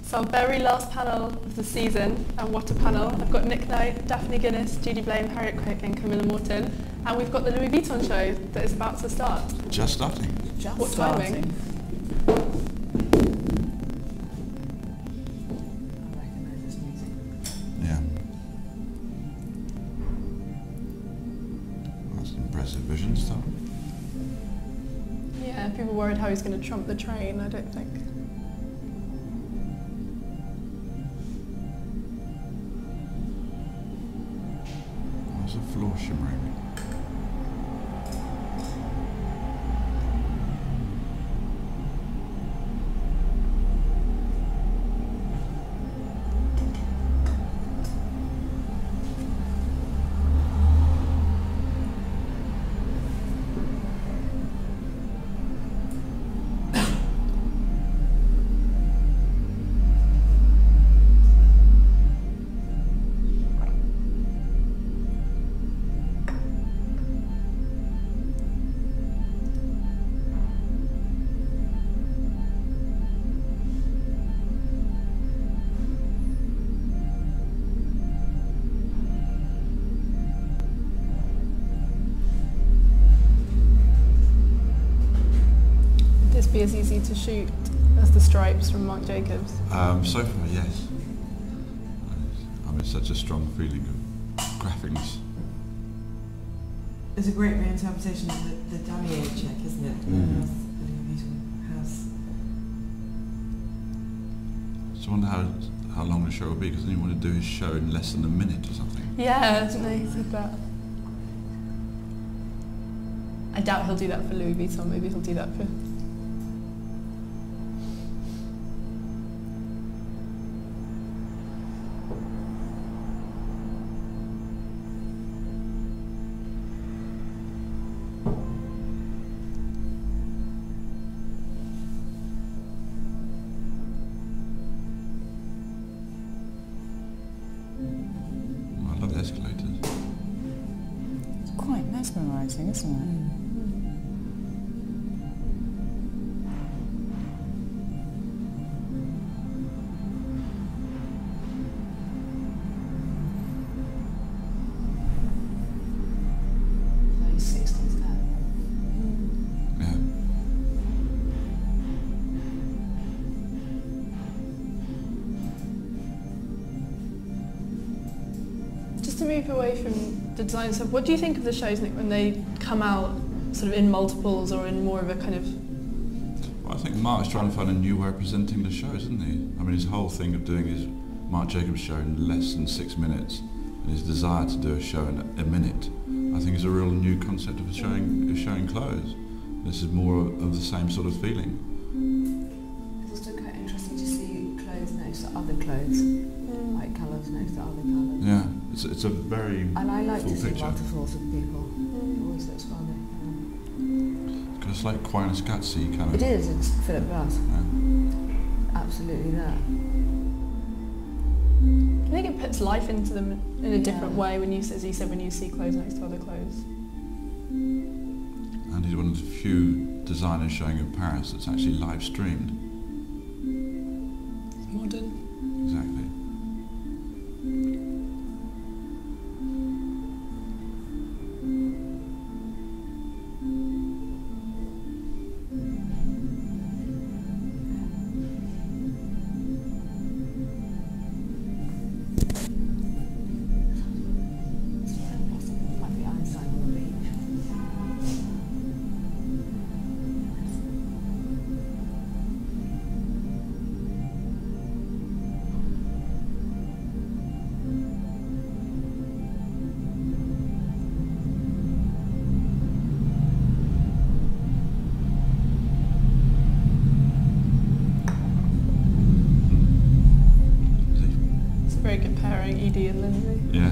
So our very last panel of the season, and what a panel. I've got Nick Knight, Daphne Guinness, Judy Blame, Harriet and Camilla Morton, and we've got the Louis Vuitton show that is about to start. Just starting. What timing? I recognise this music. Yeah. That's an impressive vision stuff. Yeah, people worried how he's going to trump the train, I don't think. There's a floor shimmering. Be as easy to shoot as the stripes from Marc Jacobs? So far, yes. I'm in such a strong feeling of graphics. It's a great reinterpretation of the Damier check, isn't it? So I wonder how long the show will be, because then you want to do his show in less than a minute or something. Yeah, didn't they? He said that. I doubt he'll do that for Louis Vuitton, maybe he'll do that for... I love the escalators. It's quite mesmerising, isn't it? Those 60s now. Yeah. Just to move away from the design stuff, what do you think of the shows, Nick, when they come out sort of in multiples or in more of a kind of... Well, I think Mark's trying to find a new way of presenting the shows, isn't he? I mean, his whole thing of doing his Marc Jacobs show in less than 6 minutes, and his desire to do a show in a minute, I think is a real new concept of showing clothes. This is more of the same sort of feeling. It's also quite interesting to see clothes next to other clothes, like colours next to other colours. Yeah, it's a very And I like full to see picture. multiples of people. It always looks funny. Because it's like Quinescatzy kind of. It is, it's Philip Glass. Yeah. Absolutely that. I think it puts life into them in a different way when you, as you said, when you see clothes next to other clothes. And he's one of the few designers showing in Paris that's actually live streamed. It's modern. Exactly. Like the Einstein on the beach. It's a very good pairing, Edie and Lindsay. Yeah.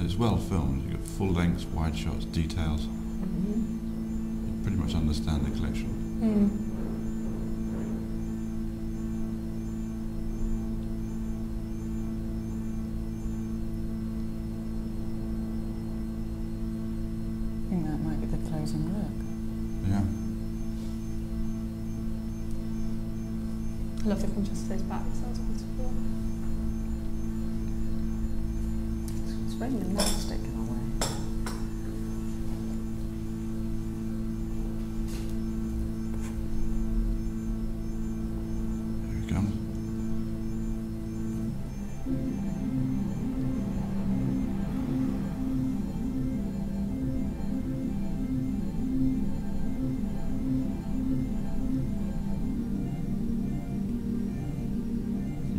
it's well filmed. You've got full lengths, wide shots, details. You pretty much understand the collection. I think that might be the closing look. Yeah. I love the contrast of those backs, that was beautiful. It's very monastic in a way. Here it comes.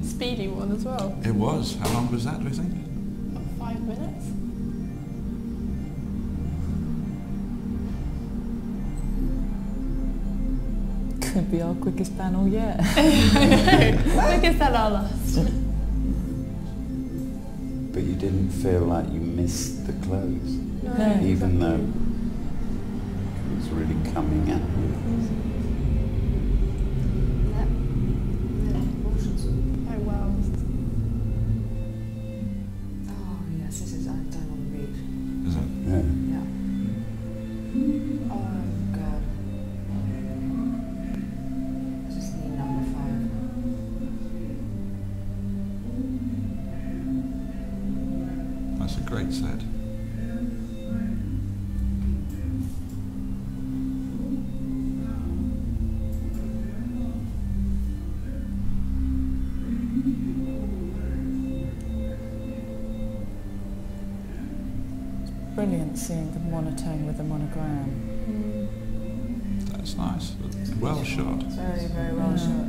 Speedy one as well. It was. How long was that, do you think? About 5 minutes. Could be our quickest panel yet. I know. Quickest at our last. But you didn't feel like you missed the close, No. even though it was really coming at you. Oh wow. Oh yes, this is down on the beach. Is it? Yeah. Yeah. Oh god. Just need number 5. That's a great set. Brilliant seeing the monotone with the monogram. That's nice. Well shot. Very, very well Yeah. shot.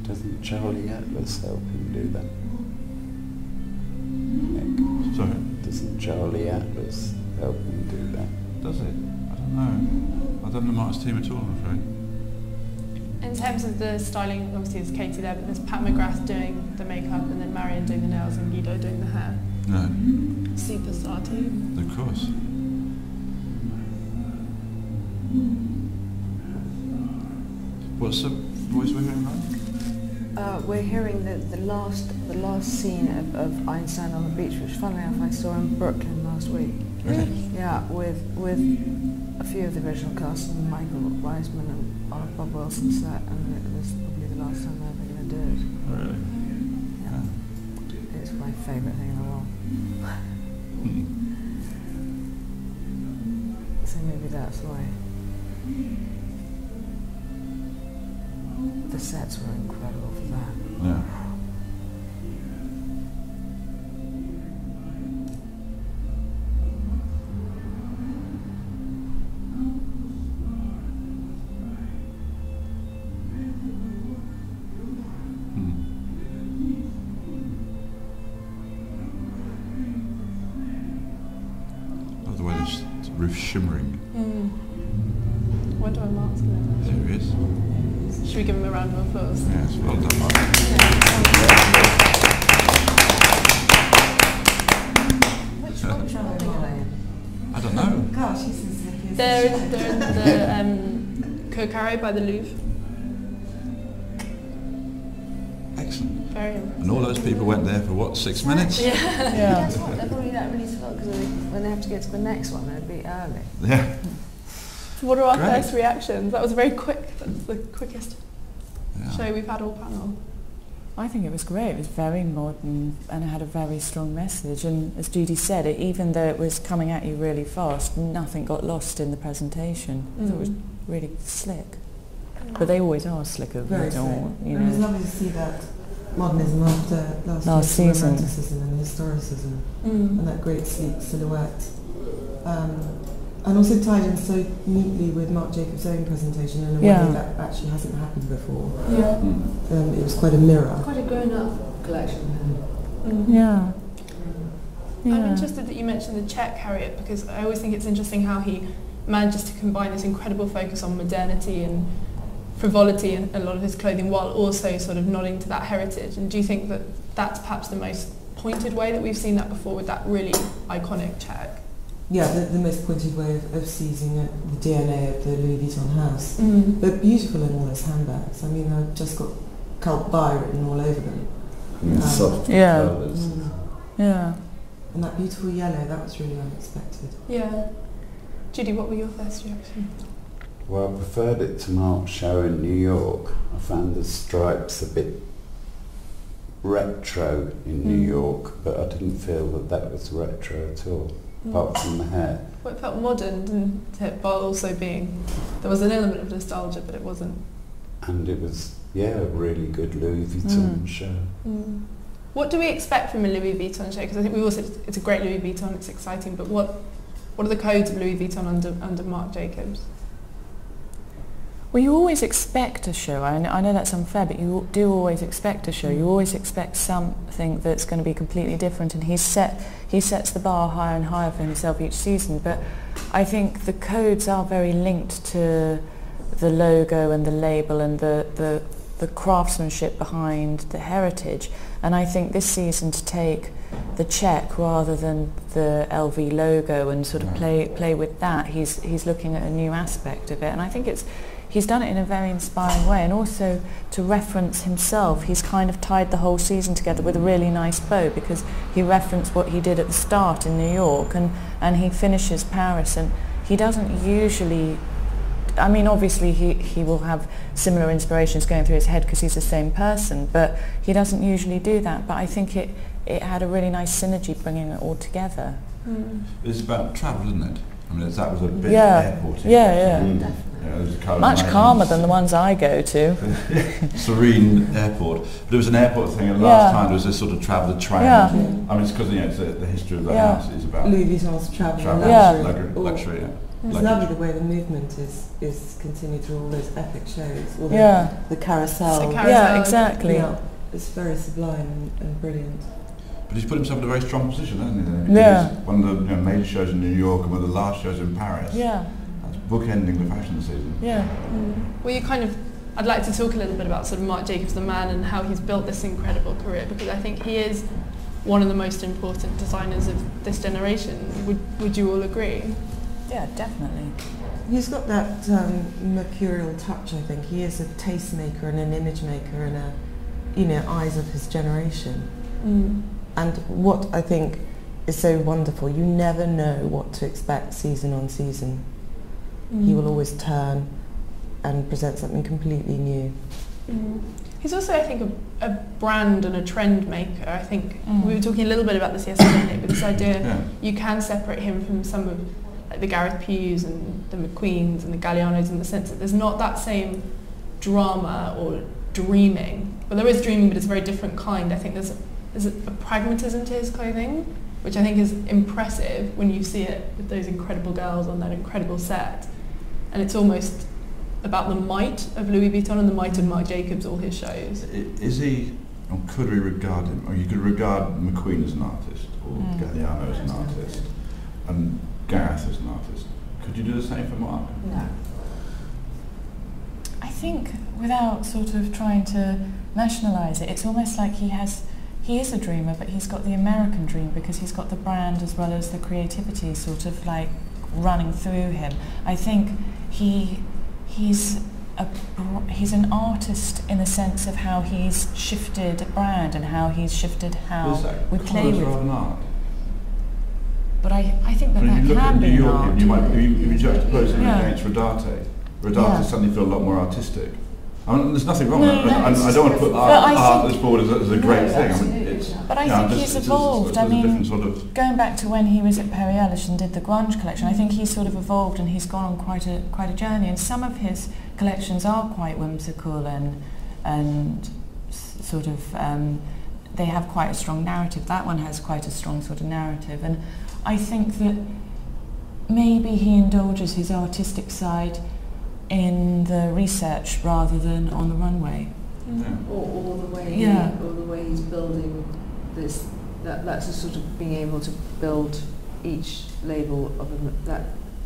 Doesn't Charlie Atlas help him do that? Nick, Sorry? doesn't Charlie Atlas help him do that? Does it? I don't know. I don't know Mark's team at all, I'm afraid. In terms of the styling, obviously there's Katie there, but there's Pat McGrath doing the makeup and then Marion doing the nails and Guido doing the hair. No. Superstar team. Of course. What's the voice we're hearing now? We're hearing the last scene of Einstein on the beach, which funnily enough I saw in Brooklyn last week. Really? Yeah, with a few of the original cast and Michael Reisman and Bob Wilson set, and it was probably the last time they're ever going to do it. Oh, really? Yeah. It's my favourite thing in the world. So maybe that's why. The sets were incredible for that. Yeah. Love the way this roof's shimmering. Wonder when Mark's going to do There he is. it. Should we give him a round of applause? Yes, well done, Mark. Which building are they in? I don't know. Gosh, he's as zippy as They're a in the Cocarre by the Louvre. Excellent. Very And all those people went there for what, 6 minutes? Yeah. Guess what? They're probably that really slow because when they have to get to the next one, they'd be early. Yeah. What are our Great. first reactions? That was very quick. That's the quickest Yeah. show we've had all panel. I think it was great. It was very modern and it had a very strong message. And as Judy said, even though it was coming at you really fast, nothing got lost in the presentation. I thought it was really slick. But they always are slicker. Very with all, slick. you And it's know. lovely to see that modernism after last Last year's season. romanticism and historicism and that great sleek silhouette. And also tied in so neatly with Marc Jacobs' own presentation in a way that actually hasn't happened before. Yeah. It was quite a mirror. Quite a grown-up collection. Yeah. I'm interested that you mentioned the Czech Harriet because I always think it's interesting how he manages to combine this incredible focus on modernity and frivolity in a lot of his clothing, while also sort of nodding to that heritage. And do you think that that's perhaps the most pointed way that we've seen that before, with that really iconic check? Yeah, the most pointed way of seizing the DNA of the Louis Vuitton house. But beautiful in all those handbags. I mean, they've just got Cult Buy written all over them. Soft Yeah. colours. Yeah. And that beautiful yellow, that was really unexpected. Yeah. Judy, what were your first reactions? Well, I preferred it to Mark's show in New York. I found the stripes a bit retro in New York, but I didn't feel that was retro at all, apart from the hair. Well, it felt modern, didn't it? But also being, there was an element of nostalgia, but it wasn't. And it was, yeah, a really good Louis Vuitton show. What do we expect from a Louis Vuitton show? Because I think we all said it's a great Louis Vuitton, it's exciting, but what are the codes of Louis Vuitton under Marc Jacobs? Well, you always expect a show. I know that's unfair, but you do always expect a show. You always expect something that's going to be completely different, and he sets the bar higher and higher for himself each season. But I think the codes are very linked to the logo and the label and the craftsmanship behind the heritage. And I think this season, to take the check rather than the LV logo and sort of play with that, he's looking at a new aspect of it, and I think he's done it in a very inspiring way. And also, to reference himself, he's kind of tied the whole season together with a really nice bow, because he referenced what he did at the start in New York, and he finishes Paris, and he doesn't usually, I mean, obviously he will have similar inspirations going through his head because he's the same person, but he doesn't usually do that. But I think it had a really nice synergy bringing it all together. It's about travel, isn't it? I mean, that was a bit airporting. Yeah. Much calmer than the ones I go to. Serene airport. But it was an airport thing, and last time there was this sort of traveller train. I mean, it's because it's the history of the house is about Louis Vuitton's travel luxury. It's lovely the way the movement is continued through all those epic shows. All the carousel. Yeah, exactly. Yeah, it's very sublime and brilliant. But he's put himself in a very strong position, hasn't he? Yeah. One of the major shows in New York and one of the last shows in Paris. Yeah. That's bookending the fashion season. Yeah. Well, I'd like to talk a little bit about sort of Marc Jacobs the man and how he's built this incredible career, because I think he is one of the most important designers of this generation. Would you all agree? Yeah, definitely. He's got that mercurial touch, I think. He is a tastemaker and an image maker and eyes of his generation. And what I think is so wonderful, you never know what to expect season on season. He will always turn and present something completely new. He's also, I think, a brand and a trend maker. I think we were talking a little bit about this yesterday, Nick, but this idea you can separate him from some of like the Gareth Pughs and the McQueens and the Gallianos, in the sense that there's not that same drama or dreaming. Well, there is dreaming, but it's a very different kind. I think there's a pragmatism to his clothing, which I think is impressive when you see it with those incredible girls on that incredible set. And it's almost about the might of Louis Vuitton and the might of Marc Jacobs, all his shows. Is he, or could we regard him, or you could regard McQueen as an artist, or Galliano as an artist, and Gareth as an artist. Could you do the same for Marc? No. I think, without sort of trying to nationalise it, it's almost like he is a dreamer, but he's got the American dream, because he's got the brand as well as the creativity sort of like running through him. I think he's an artist in the sense of how he's shifted a brand and how he's shifted how we play with an art. But I think that when you look can at be New York, an art. you might juxtapose it against Rodarte. Rodarte suddenly feel a lot more artistic. I mean, there's nothing wrong with it. I don't want to put art as forward as a great thing. I mean, but I think he's evolved. I mean, going back to when he was at Perry Ellis and did the grunge collection, I think he's sort of evolved and he's gone on quite a journey. And some of his collections are quite whimsical and sort of they have quite a strong narrative. That one has quite a strong sort of narrative, and I think that maybe he indulges his artistic side in the research rather than on the runway. Or the way he's building this. That's a sort of being able to build each label of that.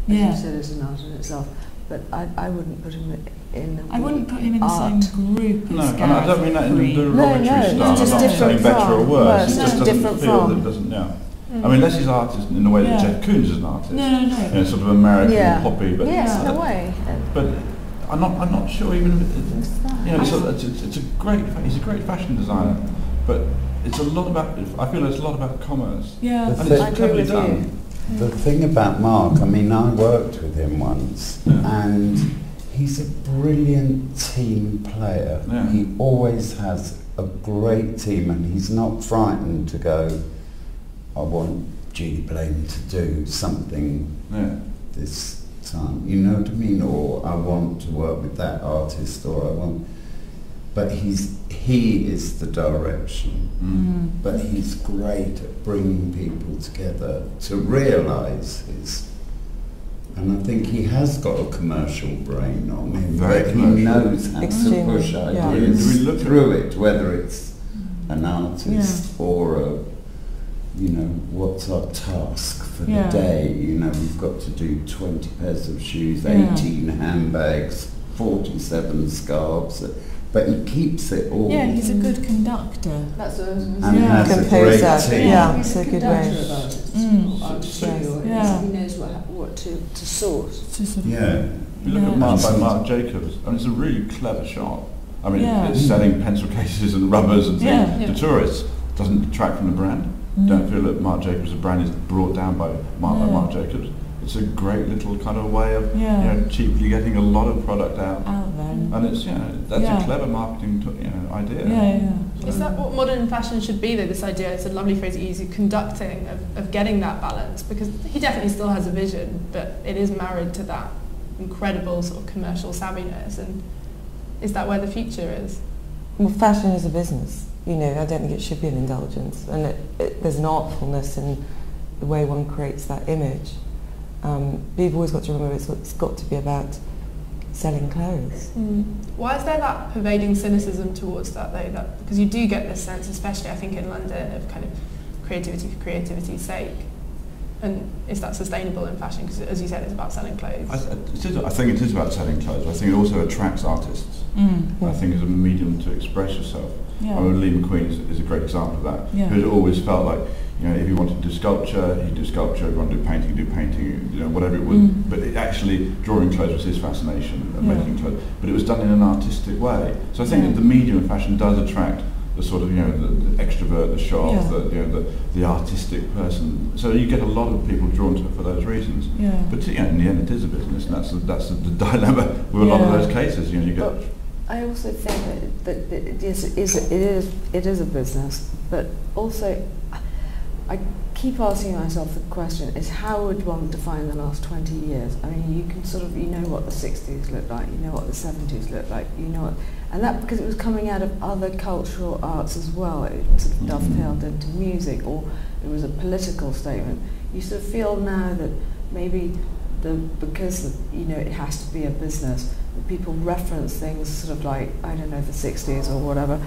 As you said, is an art in itself. But I wouldn't put him in I wouldn't put him in art. the same group as No, and I don't mean that in the No, derogatory no, style. it's just I'm not saying different better or from. worse. No, It just it's doesn't different feel from. that it doesn't, I mean, unless he's artist in the way that Jeff Koons is an artist. No. You know, sort of American Yeah. poppy, but Yes, in a way. But I'm not sure even if it's a great. He's a great fashion designer, but it's a lot about. I feel it's a lot about commerce. Yeah. And it's I agree cleverly with done. The thing about Mark, I mean, I worked with him once, and he's a brilliant team player. Yeah. He always has a great team, and he's not frightened to go, I want Judy Blame to do something this time, you know what I mean? Or I want to work with that artist, or I want... But he is the direction. But he's great at bringing people together to realise his... And I think he has got a commercial brain on him, Very but commercial. he knows how Extremely, to push yeah. ideas Do we look through it, whether it's an artist or a, you know, what's our task for the day? You know, we've got to do 20 pairs of shoes, 18 handbags, 47 scarves, but he keeps it all. Yeah, he's a good conductor. That's what I was going to And say. has a Composer, great team. yeah. He's It's a a good conductor way. of artists. Yeah. He knows what to source. To sort of Yeah. You look at Yeah. Mark by Marc Jacobs, and it's a really clever shop. I mean, Yeah. it's selling pencil cases and rubbers and things Yeah. to tourists. Doesn't detract from the brand. Don't feel that Marc Jacobs' brand is brought down by Marc Jacobs. It's a great little kind of way of you know, cheaply getting a lot of product out. there. And it's that's a clever marketing idea. Is that what modern fashion should be though, this idea, it's a lovely phrase you use, conducting, of getting that balance? Because he definitely still has a vision, but it is married to that incredible sort of commercial savviness, and is that where the future is? Well, fashion is a business. You know, I don't think it should be an indulgence, and there's an artfulness in the way one creates that image. But you've always got to remember it's got to be about selling clothes. Why is there that pervading cynicism towards that though? Because you do get this sense, especially I think in London, of kind of creativity for creativity's sake. And is that sustainable in fashion? Because as you said, it's about selling clothes. I think it is about selling clothes. I think it also attracts artists. I think as a medium to express yourself. Yeah. I mean, Lee McQueen is a great example of that. Yeah. Who had always felt like, you know, if you wanted to do sculpture, he'd do sculpture. If you wanted to do painting, you know, whatever it was. But actually, drawing clothes was his fascination, and making clothes. But it was done in an artistic way. So I think that the medium of fashion does attract the sort of, you know, the extrovert, the show off, the artistic person. So you get a lot of people drawn to it for those reasons. But you know, in the end, it is a business, and that's the dilemma with a lot of those cases. You know, you get. But I also think that it is a business, but also I keep asking myself the question: is how would one define the last 20 years? I mean, you can sort of, you know what the 60s looked like, you know what the 70s looked like, you know what. And that because it was coming out of other cultural arts as well. It sort of dovetailed into music, or it was a political statement. You sort of feel now that maybe because you know it has to be a business, that people reference things sort of like, I don't know, the 60s or whatever,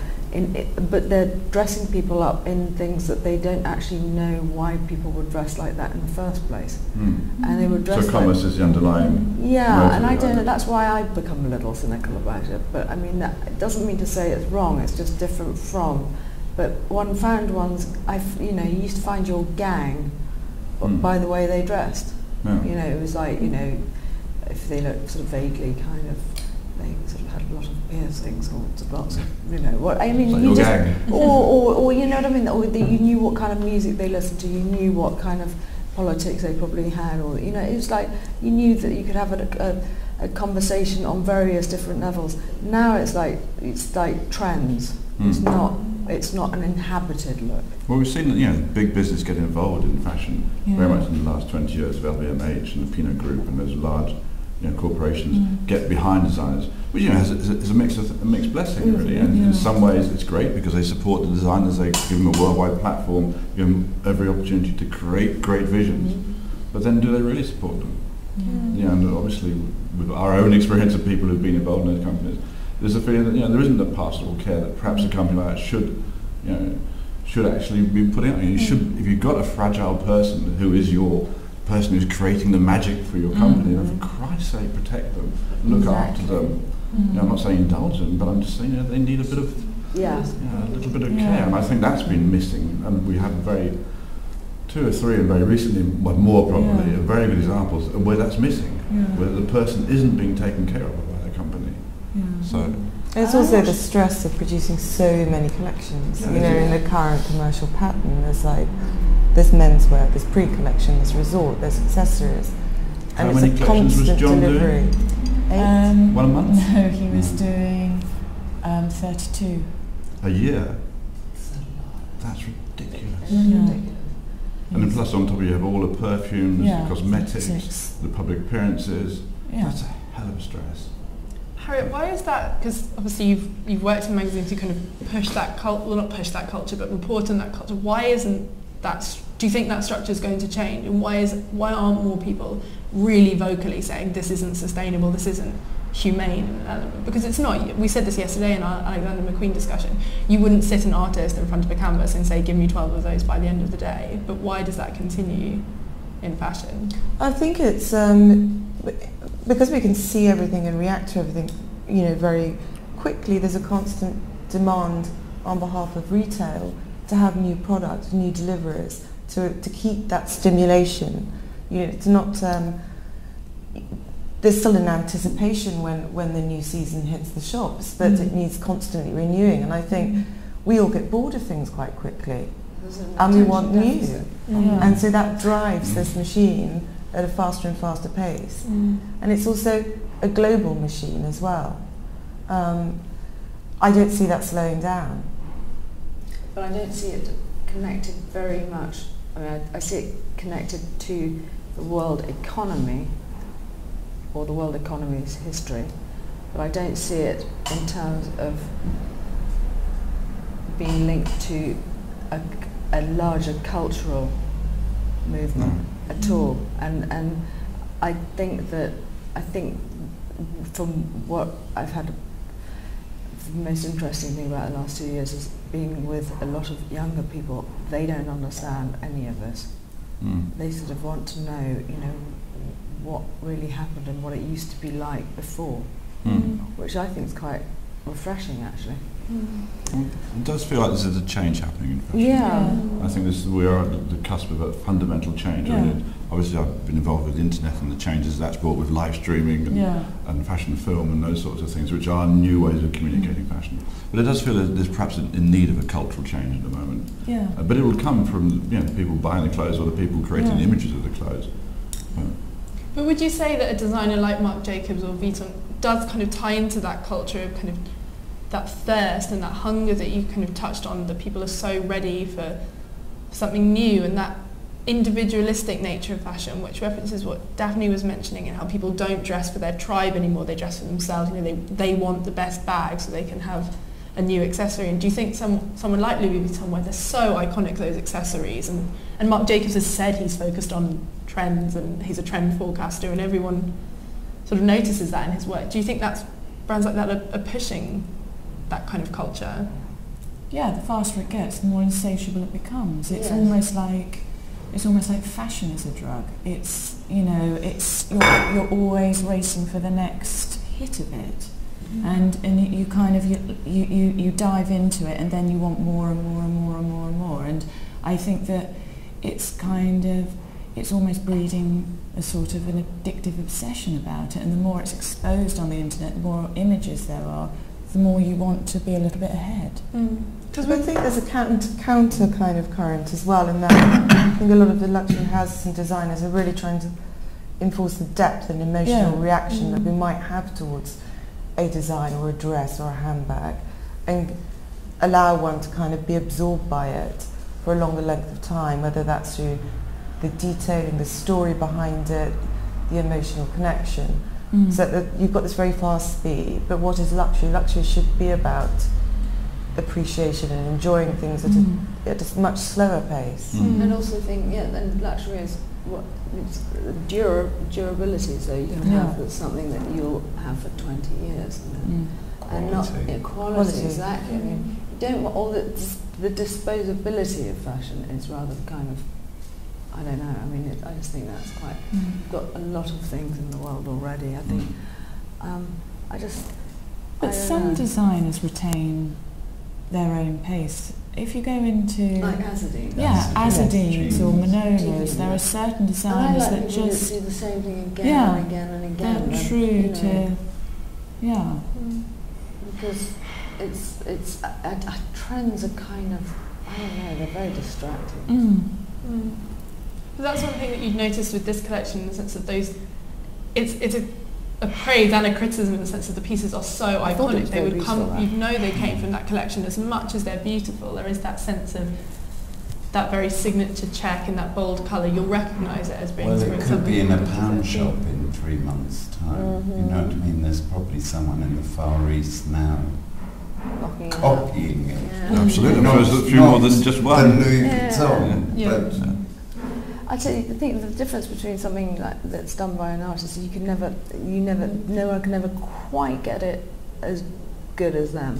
but they're dressing people up in things that they don't actually know why people would dress like that in the first place. And they would dress So commerce is the underlying. Yeah, and I don't know, that's why I've become a little cynical about it. But I mean, it doesn't mean to say it's wrong, it's just different from. But one found ones, you used to find your gang by the way they dressed. You know, it was like, you know, if they looked sort of vaguely kind of, they sort of had a lot of piercings or lots of, you know, what I mean, like you your just, gang. or you know what I mean, or you knew what kind of music they listened to, you knew what kind of politics they probably had, or you know, it was like you knew that you could have a conversation on various different levels. Now it's like trends. It's not an inhabited look. Well, we've seen that, you know, big business get involved in fashion very much in the last 20 years. LVMH and the Pinot Group and those large, you know, corporations get behind designers, which, you know, is a mixed blessing really. And in some ways it's great because they support the designers, they give them a worldwide platform, give them every opportunity to create great visions. But then, do they really support them? You know, and obviously with our own experience of people who've been involved in those companies, there's a feeling that, you know, there isn't the pastoral care that perhaps a company like that should actually be putting out. You should, if you've got a fragile person who is your person who's creating the magic for your company, then for Christ's sake, protect them, look after them. You know, I'm not saying indulge them, but I'm just saying they need a bit of a little bit of care, and I think that's been missing. And we have two or three, and very recently, well, more probably, very good examples of where that's missing, where the person isn't being taken care of by the company. So it's also the stress of producing so many collections. You know, in the current commercial pattern, there's menswear, there's pre-collection, there's resort, there's accessories, and how many it's a constant John delivery. Doing? 1 month? No, he was doing 32. A year? That's ridiculous. And then plus on top of you have all the perfumes, the cosmetics, the public appearances. That's a hell of a stress. Harriet, why is that? Because obviously you've worked in magazines to kind of push that culture, well, not push that culture, but report on that culture. Why isn't that? Do you think that structure is going to change? And why aren't more people really vocally saying this isn't sustainable, this isn't humane? Because it's not. We said this yesterday in our Alexander McQueen discussion. You wouldn't sit an artist in front of a canvas and say, give me 12 of those by the end of the day. But why does that continue in fashion? I think it's because we can see everything and react to everything, you know, very quickly. There's a constant demand on behalf of retail to have new products, new deliveries, to keep that stimulation. You know, to not. There's still an anticipation when the new season hits the shops, but it needs constantly renewing. And I think we all get bored of things quite quickly, and we want new. And so that drives this machine at a faster and faster pace. And it's also a global machine as well. I don't see that slowing down. But I don't see it connected very much. I mean, I see it connected to the world economy, or the world economy's history, but I don't see it in terms of being linked to a larger cultural movement at all. And I think from what I've had, the most interesting thing about the last 2 years is being with a lot of younger people. They don't understand any of this. They sort of want to know, you know, what really happened and what it used to be like before, which I think is quite refreshing, actually. It does feel like this is a change happening in fashion. I think we are at the cusp of a fundamental change. I mean, obviously I've been involved with the internet and the changes that's brought with live streaming and fashion film and those sorts of things, which are new ways of communicating fashion. But it does feel that there's perhaps in need of a cultural change at the moment. But it will come from, you know, the people buying the clothes or the people creating the images of the clothes. But would you say that a designer like Marc Jacobs or Vuitton does kind of tie into that culture of kind of that thirst and that hunger that you kind of touched on, that people are so ready for something new, and that individualistic nature of fashion, which references what Daphne was mentioning, and how people don't dress for their tribe anymore, they dress for themselves. You know, they want the best bag so they can have a new accessory. And do you think someone like Louis Vuitton, where they're so iconic, those accessories, and Marc Jacobs has said he's focused on trends and he's a trend forecaster, and everyone sort of notices that in his work. Do you think that's brands like that are pushing that kind of culture? Yeah, the faster it gets, the more insatiable it becomes. It's almost like fashion is a drug. It's, you know, it's you're always racing for the next hit of it, and you kind of you dive into it, and then you want more and more and more and more and more. And I think that it's almost breeding a sort of an addictive obsession about it. And the more it's exposed on the internet, the more images there are, the more you want to be a little bit ahead. Because I think there's a counter kind of current as well, in that I think a lot of the luxury houses and designers are really trying to enforce the depth and emotional reaction that we might have towards a design or a dress or a handbag, and allow one to kind of be absorbed by it for a longer length of time, whether that's through the detailing, the story behind it, the emotional connection. So that you've got this very fast speed, but what is luxury? Luxury should be about appreciation and enjoying things at a much slower pace. And also think, then luxury is what it's durability, so you can have something that you'll have for 20 years. And not quality, exactly. I mean, you don't want all the disposability of fashion is rather kind of, I don't know, I mean, I just think that's quite, got a lot of things in the world already. I think, But some designers retain their own pace. If you go into like Azadine. Azadines or Mononas, there are certain designers that just do the same thing again and again and again. They're true to because it's trends are kind of, I don't know, they're very distracting. But that's one thing that you've noticed with this collection, in the sense that it's a praise and a criticism in the sense that the pieces are so iconic. They would come, you know, they came from that collection. As much as they're beautiful, there is that sense of that very signature check in that bold colour. You'll recognise it as being. Well, it could be in a pound shop in 3 months' time. You know what I mean? There's probably someone in the Far East now copying it. Yeah. Absolutely. No, there's a few more than just one. The Louis Vuitton. I tell you, I think the difference between something like that's done by an artist is no one can never quite get it as good as them.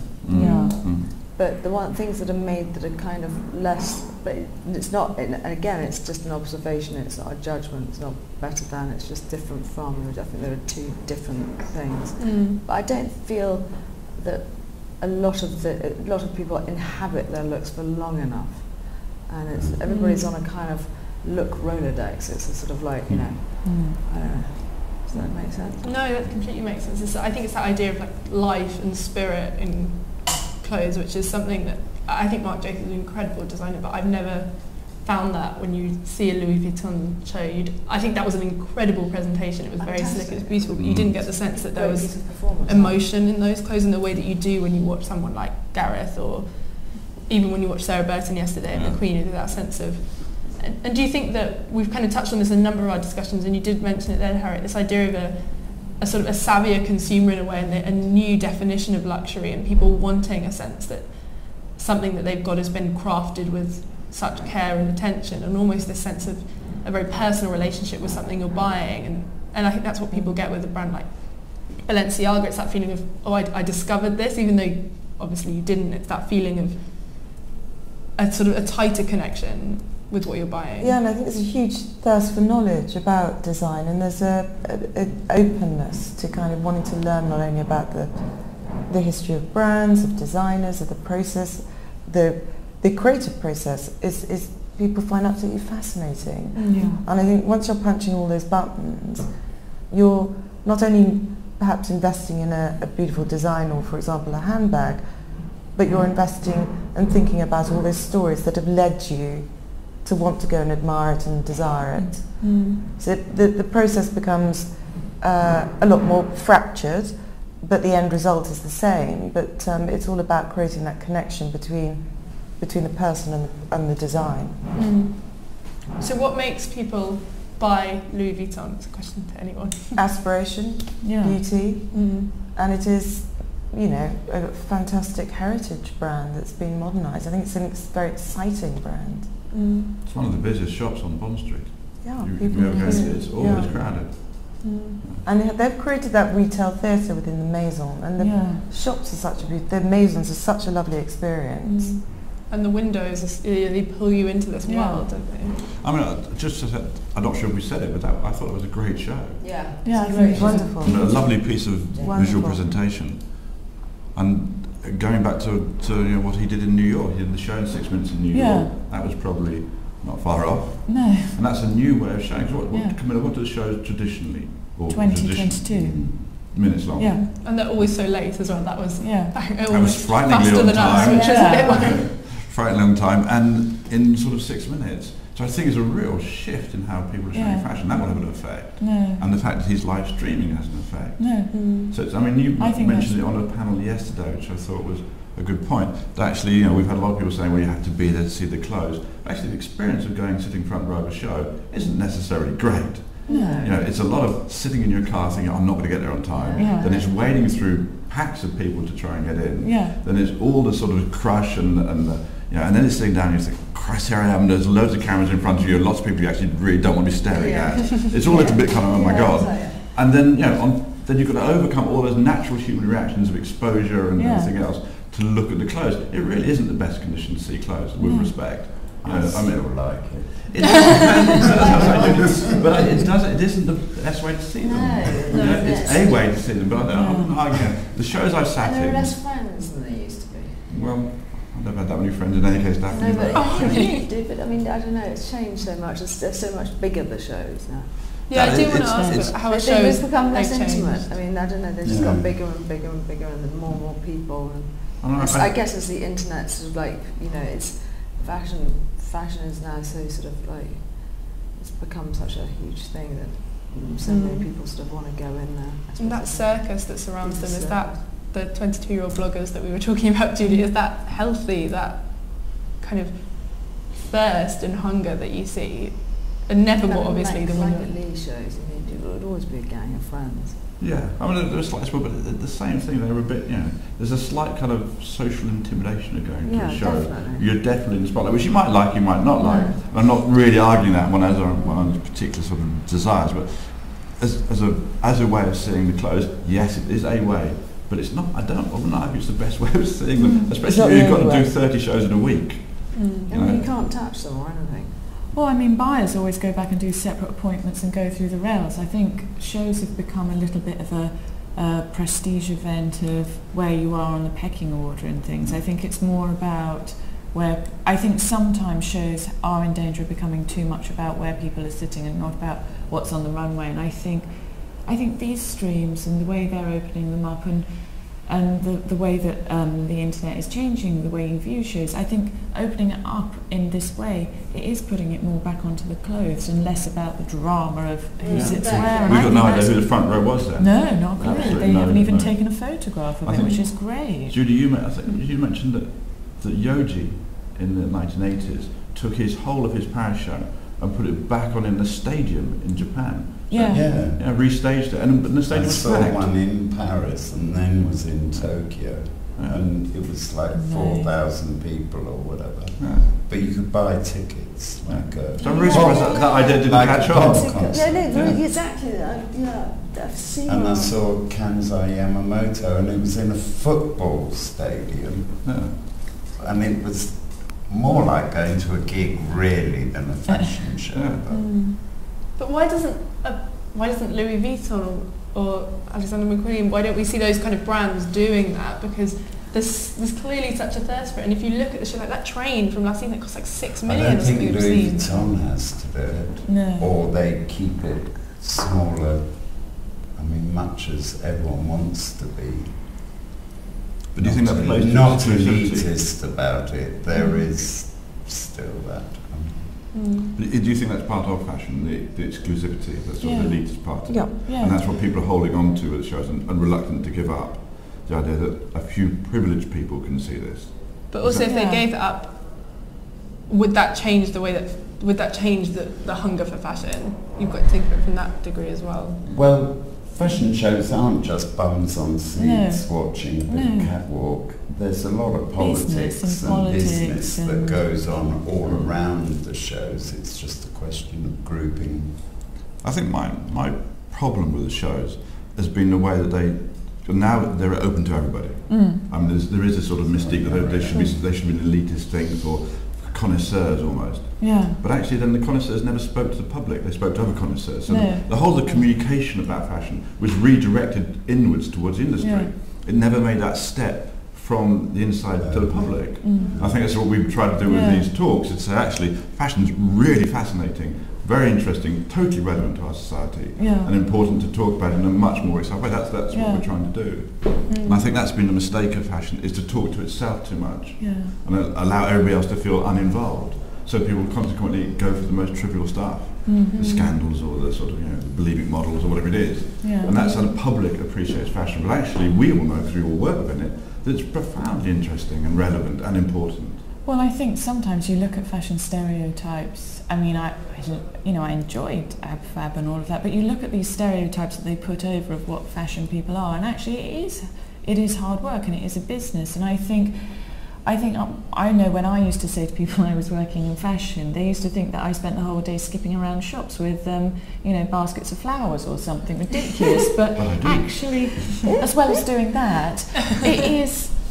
But the things that are made that are kind of less, but it's not. Again, it's just an observation. It's not a judgment. It's not better than. It's just different from. I think there are two different things. But I don't feel that a lot of people inhabit their looks for long enough, and it's everybody's on a kind of look Rolodex. It's a sort of like, you know, I don't know. Does that make sense? No, that completely makes sense. I think it's that idea of like life and spirit in clothes, which is something that I think Marc Jacobs is an incredible designer, but I've never found that when you see a Louis Vuitton show. I think that was an incredible presentation. It was very slick, it was beautiful, but you didn't get the sense that there was emotion in those clothes in the way that you do when you watch someone like Gareth, or even when you watch Sarah Burton yesterday at the Queen. You did that sense of. And do you think that we've kind of touched on this in a number of our discussions, and you did mention it then, Harriet, this idea of a sort of a savvier consumer in a way, and a new definition of luxury, and people wanting a sense that something that they've got has been crafted with such care and attention, and almost this sense of a very personal relationship with something you're buying. And I think that's what people get with a brand like Balenciaga. It's that feeling of, oh, I discovered this, even though obviously you didn't. It's that feeling of a sort of a tighter connection with what you're buying. Yeah, and I think there's a huge thirst for knowledge about design, and there's an openness to kind of wanting to learn not only about the history of brands, of designers, of the process, the creative process is people find absolutely fascinating. And I think once you're punching all those buttons, you're not only perhaps investing in a beautiful design, or for example a handbag, but you're investing and thinking about all those stories that have led you to want to go and admire it and desire it. So the process becomes a lot more fractured, but the end result is the same. But it's all about creating that connection between the person and the design. So what makes people buy Louis Vuitton? It's a question to anyone. Aspiration, beauty, and it is, you know, a fantastic heritage brand that's been modernised. I think it's a very exciting brand. It's one of the busiest shops on Bond Street. Yeah, it's always crowded. And they've created that retail theatre within the Maison, and the shops are the Maisons are such a lovely experience. And the windows, they pull you into this world, don't they? I mean, I'm not sure if we said it, but I thought it was a great show. Yeah, it's wonderful. And a lovely piece of visual presentation. And going back to you know, what he did in New York, he did the show in 6 minutes in New York. That was probably not far off. No. And that's a new way of showing. Camilla, what do the shows traditionally? 22 minutes long. Yeah. And they're always so late as well. That was that was frighteningly long time. Which is a bit like frighteningly long time, and in sort of 6 minutes. So I think it's a real shift in how people are showing fashion. That will have an effect. And the fact that he's live streaming has an effect. So it's, I mean, you mentioned it on a panel yesterday, which I thought was a good point. That actually, you know, we've had a lot of people saying, well, you have to be there to see the clothes. But actually, the experience of going sitting front row of a show isn't necessarily great. You know, it's a lot of sitting in your car thinking, I'm not going to get there on time. Then it's wading through packs of people to try and get in. Then it's all the sort of crush and the, you know, and then it's sitting down and you think, Christ, here I am, there's loads of cameras in front of you, and lots of people you actually really don't want to be staring at. It's all a little bit kind of, oh my God. And then, you know, then you've got to overcome all those natural human reactions of exposure and everything else to look at the clothes. It really isn't the best condition to see clothes, with respect. I still like it. It isn't the best way to see them. It's a way to see them, but the shows I've sat in. And they're less friends than they used to be. Well, I've never had that many friends in any case, Daphne. No, but you do, but I mean, I don't know, it's changed so much. They're so much bigger, the shows now. Yeah, I do want to ask how a show has become less intimate. I mean, I don't know, they've just got Yeah. bigger and bigger and bigger, and then more and more people. And I guess as the internet sort of like, you know, it's fashion is now so sort of like, it's become such a huge thing that so many people sort of want to go in there. And that circus that surrounds them, is that the 22-year-old bloggers that we were talking about, Judy, is that healthy, that kind of thirst and hunger that you see? And never more obviously than when like at Lee shows, I mean, it would always be a gang of friends. Yeah, I mean, there was slight sport, but the same thing. They were a bit, you know, there's a slight kind of social intimidation of going to a show. Definitely. You're definitely in the spotlight, which you might like, you might not like. And I'm not really arguing that one as a particular sort of desires, but as a way of seeing the clothes, yes, it is a way, but it's not. I wouldn't argue it's the best way of seeing them, especially if you've got to do 30 shows in a week. You can't touch them or anything. Well, I mean, buyers always go back and do separate appointments and go through the rails. I think shows have become a little bit of a prestige event of where you are on the pecking order and things. I think it's more about where, I think sometimes shows are in danger of becoming too much about where people are sitting and not about what's on the runway. And I think these streams and the way they're opening them up and the way that the internet is changing the way you view shows, I think opening it up in this way, it is putting it more back onto the clothes and less about the drama of who sits where. We've got no idea who the front row was then. No, not really. They haven't even taken a photograph of it, which is great. Judy, you mentioned that Yoji in the 1980s took his whole of his Paris show and put it back on in the stadium in Japan. Yeah, restaged it, and the stadium was packed. I saw one in Paris and then was in Tokyo, and it was like 4,000 people or whatever. Yeah. But you could buy tickets. Like so I'm really surprised that idea didn't catch on. Exactly that. Yeah, I've seen. And I saw Kansai Yamamoto, and it was in a football stadium, and it was more like going to a gig really than a fashion show. But why doesn't Louis Vuitton or Alexander McQueen, why don't we see those kind of brands doing that? Because there's clearly such a thirst for it. And if you look at the show, like that train from last season, it cost like $6 million. I don't think Louis Vuitton has to do it. No. Or they keep it smaller, I mean, much as everyone wants to be. But do you think that plays not elitist about it? There is still that. But do you think that's part of fashion, the exclusivity, the sort of elitist part of it? Yeah. And that's what people are holding on to at shows and reluctant to give up. The idea that a few privileged people can see this. But also if they gave it up, would that change the hunger for fashion? You've got to think of it from that degree as well. Well, fashion shows aren't just bums on seats watching the catwalk. There's a lot of politics and business that goes on all around the shows. It's just a question of grouping. I think my problem with the shows has been the way that they're open to everybody. I mean, there is a sort of mystique that they should be an elitist thing for connoisseurs almost. Yeah. But actually then the connoisseurs never spoke to the public, they spoke to other connoisseurs. So the whole of the communication about fashion was redirected inwards towards industry. Yeah. It never made that step from the inside to the public. I think that's what we've tried to do with these talks, is to say actually fashion's really fascinating, very interesting, totally relevant to our society, and important to talk about in a much more exciting way. That's what we're trying to do. And I think that's been the mistake of fashion, is to talk to itself too much and allow everybody else to feel uninvolved. So people consequently go for the most trivial stuff, the scandals or the sort of the believing models or whatever it is. And that's how the public appreciates fashion. But actually we all know through your work within it that it's profoundly interesting and relevant and important. Well, I think sometimes you look at fashion stereotypes. I mean, I enjoyed AbFab and all of that, but you look at these stereotypes that they put over of what fashion people are, and actually it is hard work and it is a business. And I think I know when I used to say to people I was working in fashion, they used to think that I spent the whole day skipping around shops with, baskets of flowers or something ridiculous. But actually, as well as doing that, it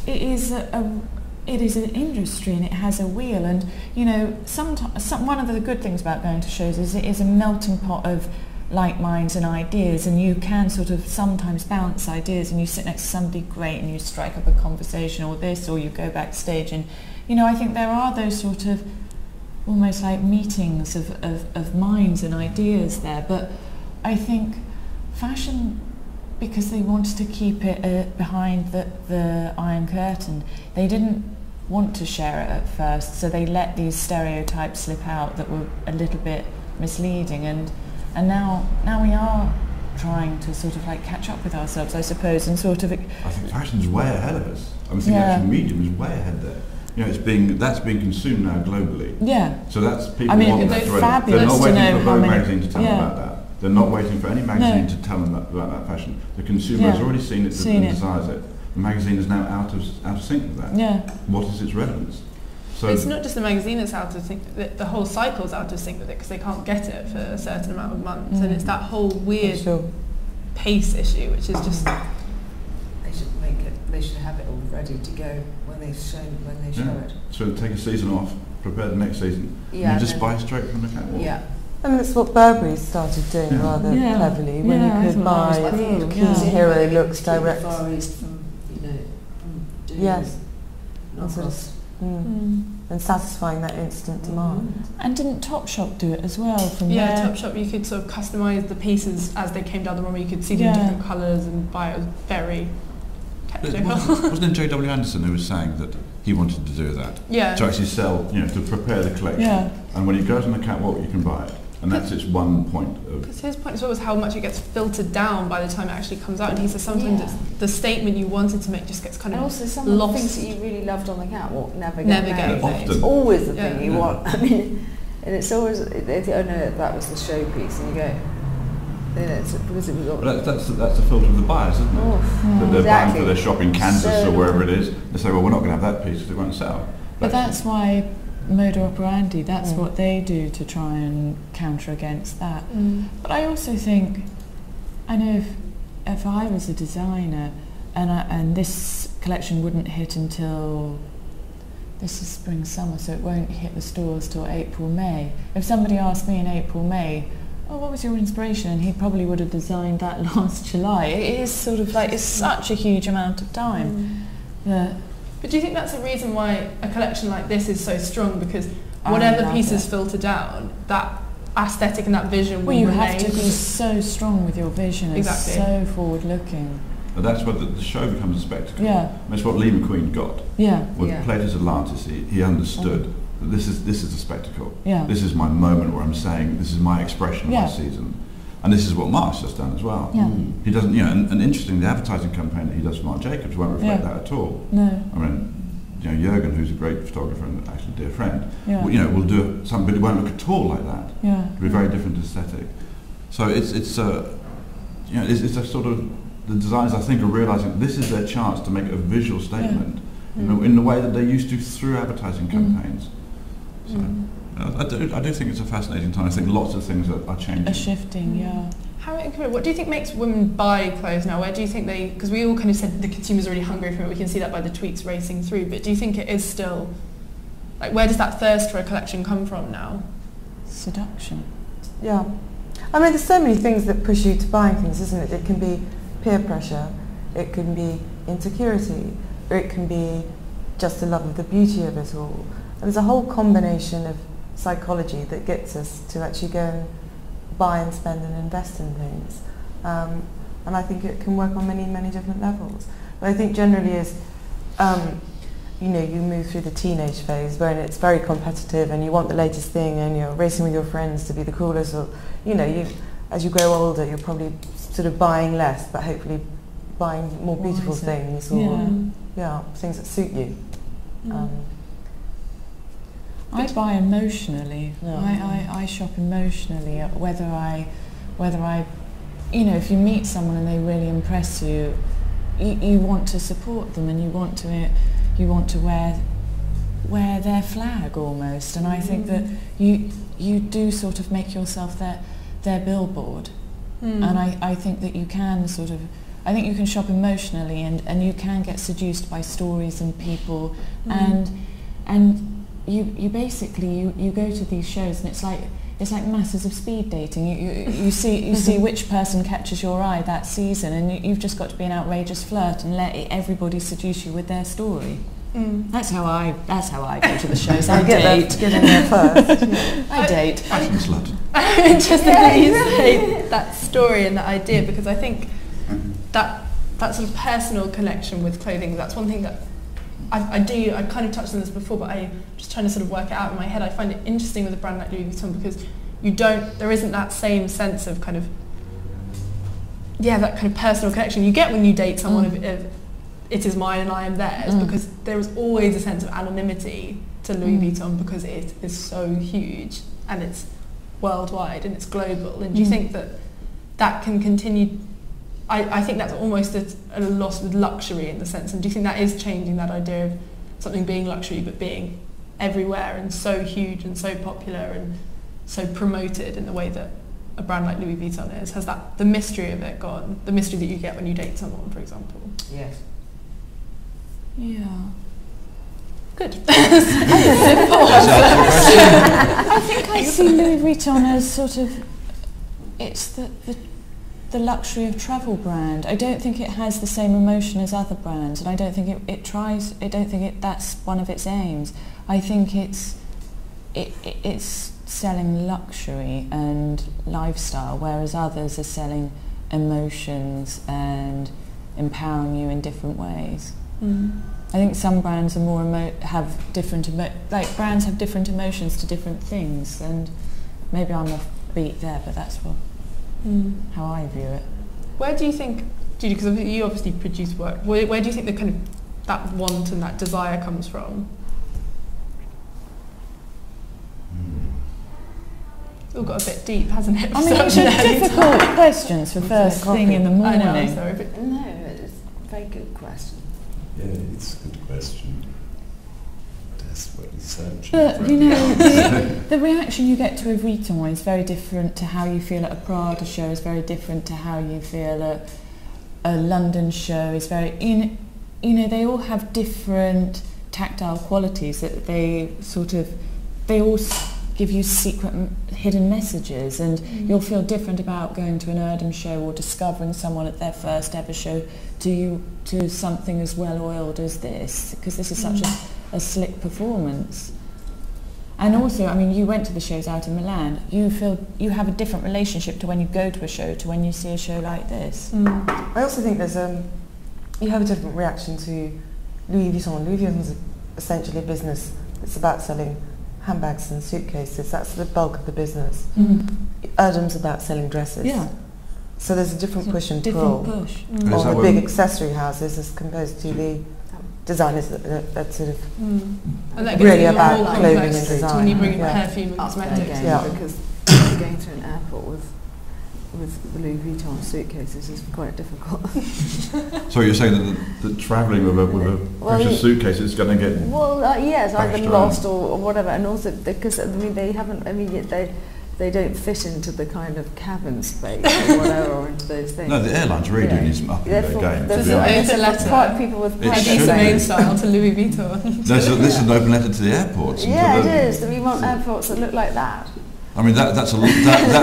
is a it is an industry and it has a wheel, and you know, one of the good things about going to shows is it is a melting pot of like minds and ideas, and you can sort of sometimes bounce ideas, and you sit next to somebody great and you strike up a conversation or this, or you go backstage, and you know, I think there are those sort of almost like meetings of minds and ideas there. But I think fashion, because they wanted to keep it behind the Iron Curtain, they didn't want to share it at first, so they let these stereotypes slip out that were a little bit misleading, and now we are trying to sort of like catch up with ourselves, I suppose, and sort of... I think fashion's way ahead of us. I think actual medium is way ahead there. You know, that's being consumed now globally. Yeah. So that's people. I mean, want it's that fabulous. They're not to waiting know for how Vogue many magazine to tell them about that. They're not waiting for any magazine to tell them about that fashion. The consumer has already seen it and desires it. The magazine is now out of sync with that. Yeah. What is its relevance? So it's not just the magazine that's out of sync, the whole cycle's out of sync with it because they can't get it for a certain amount of months, and it's that whole weird pace issue, which is just... They should have it all ready to go when they show it. So take a season off, prepare the next season, and you just buy straight from the catwalk. Yeah. And that's what Burberry started doing rather cleverly, when you could buy hero looks directly. Far East from doing knockoffs. And satisfying that instant demand. And didn't Topshop do it as well? Topshop, you could sort of customise the pieces as they came down the runway. You could see them in different colours and buy it. It was very technical. Wasn't it J.W. Anderson who was saying that he wanted to do that? Yeah. To actually sell, to prepare the collection. Yeah. And when it goes on the catwalk, you can buy it. And that's its one point. Because his point as well was how much it gets filtered down by the time it actually comes out. And he says sometimes the statement you wanted to make just gets kind of lost. And also some of the things that you really loved on the catwalk never get made. Often. It's always the thing you want. I mean, and it's always, oh no, that was the showpiece, and you go, it's because it was all... But that's the filter of the buyers, isn't it? That they're buying for their shop in Kansas or wherever it is. They say, well, we're not going to have that piece because it won't sell. But that's why Moda Operandi, that's what they do to try and counter against that. But I also think, I know if I was a designer and this collection wouldn't hit until, this is spring summer, so it won't hit the stores till April, May. If somebody asked me in April, May, oh, what was your inspiration? And he probably would have designed that last July. It is sort of like, it's such a huge amount of time. But do you think that's the reason why a collection like this is so strong? Because whatever pieces filter down, that aesthetic and that vision will remain. Well, you have to be so strong with your vision. Exactly. It's so forward-looking. But that's where the show becomes a spectacle. Yeah. That's what Lee McQueen got. Yeah. With Plato's Atlantis, he understood that this is a spectacle. Yeah. This is my moment where I'm saying, this is my expression of my season. And this is what Mark's just done as well. Yeah. He doesn't, and interestingly, the advertising campaign that he does for Marc Jacobs won't reflect that at all. No. I mean, Jürgen, who's a great photographer and actually a dear friend, will do something, but it won't look at all like that. Yeah. It'll be a very different aesthetic. So it's a sort of, the designers I think are realising this is their chance to make a visual statement, in the way that they used to through advertising campaigns. So. I do think it's a fascinating time. I think lots of things are changing. Are shifting, What do you think makes women buy clothes now? Where do you think because we all kind of said the consumer's already hungry for it, we can see that by the tweets racing through, but do you think it is still, like, where does that thirst for a collection come from now? Seduction. Yeah. I mean, there's so many things that push you to buying things, isn't it? It can be peer pressure, it can be insecurity, or it can be just the love of the beauty of it all. And there's a whole combination of psychology that gets us to actually go and buy and spend and invest in things, and I think it can work on many, many different levels. But I think generally is, you move through the teenage phase when it's very competitive and you want the latest thing and you're racing with your friends to be the coolest, or as you grow older you're probably sort of buying less but hopefully buying more beautiful things or things that suit you. I buy emotionally. I shop emotionally. Whether I, if you meet someone and they really impress you, you want to support them and you want to wear their flag almost. And I think that you do sort of make yourself their billboard. And I think that you can sort of I think you can shop emotionally, and you can get seduced by stories and people, and you basically you go to these shows, and it's like masses of speed dating. You see which person catches your eye that season, and you've just got to be an outrageous flirt and let everybody seduce you with their story. That's how I go to the shows. I date. Get in there first. I date. Fashion slut. I'm interested that you say that story and that idea, because I think that sort of personal connection with clothing, that's one thing that I kind of touched on this before, but I'm just trying to sort of work it out in my head. I find it interesting with a brand like Louis Vuitton, because there isn't that same sense of kind of, that kind of personal connection you get when you date someone of it is mine and I am theirs, because there is always a sense of anonymity to Louis Vuitton, because it is so huge and it's worldwide and it's global. And do you think that can continue? I think that's almost a loss with luxury in the sense. And do you think that is changing that idea of something being luxury but being everywhere and so huge and so popular and so promoted in the way that a brand like Louis Vuitton is? Has the mystery of it gone? The mystery that you get when you date someone, for example? Yes. Yeah. Good. I think I see Louis Vuitton as sort of, it's the luxury of travel brand. I don't think it has the same emotion as other brands, and I don't think it tries. I don't think that's one of its aims. I think it's selling luxury and lifestyle, whereas others are selling emotions and empowering you in different ways. I think some brands are more have different brands have different emotions to different things, and maybe I'm off beat there, but that's how I view it. Where do you think, Judy, because you obviously produce work, where do you think the kind of that want and that desire comes from? It's all got a bit deep, hasn't it? I mean, it's difficult questions for first thing in the morning. I know, sorry, but No, it's a very good question. Yeah, it's a good question. Desperately searching. But you know, the reaction you get to a Vuitton is very different to how you feel at a Prada show. Is very different to how you feel at a London show. Is very you know they all have different tactile qualities that they all give you secret hidden messages, and you'll feel different about going to an Erdem show or discovering someone at their first ever show to something as well oiled as this, because this is such a slick performance. And also, I mean, you went to the shows out in Milan. You feel you have a different relationship to when you go to a show to when you see a show like this. I also think there's you have a different reaction to Louis Vuitton. Louis Vuitton is essentially a business that's about selling handbags and suitcases. That's the bulk of the business. Erdem's about selling dresses. Yeah. So there's a different push and pull push. of the big accessory houses as compared to the designers that sort of and that really gets about more clothing complex and design. when you bring in Yeah. perfume and Up cosmetics. again, because going to an airport with Louis Vuitton suitcases is quite difficult. So you're saying that travelling with a precious suitcase is going to get... Well, yes, either bashed lost around. or whatever, and also because I mean they haven't. I mean they don't fit into the kind of cabin space or whatever, or into those things. No, the airlines really do need some up in their game. There's to be honest. an open letter. Quite people with It private should Eddie be. Simone style to Louis Vuitton. This is an open letter to the airports. and Yeah, to it the- is. We want airports that look like that. I mean, that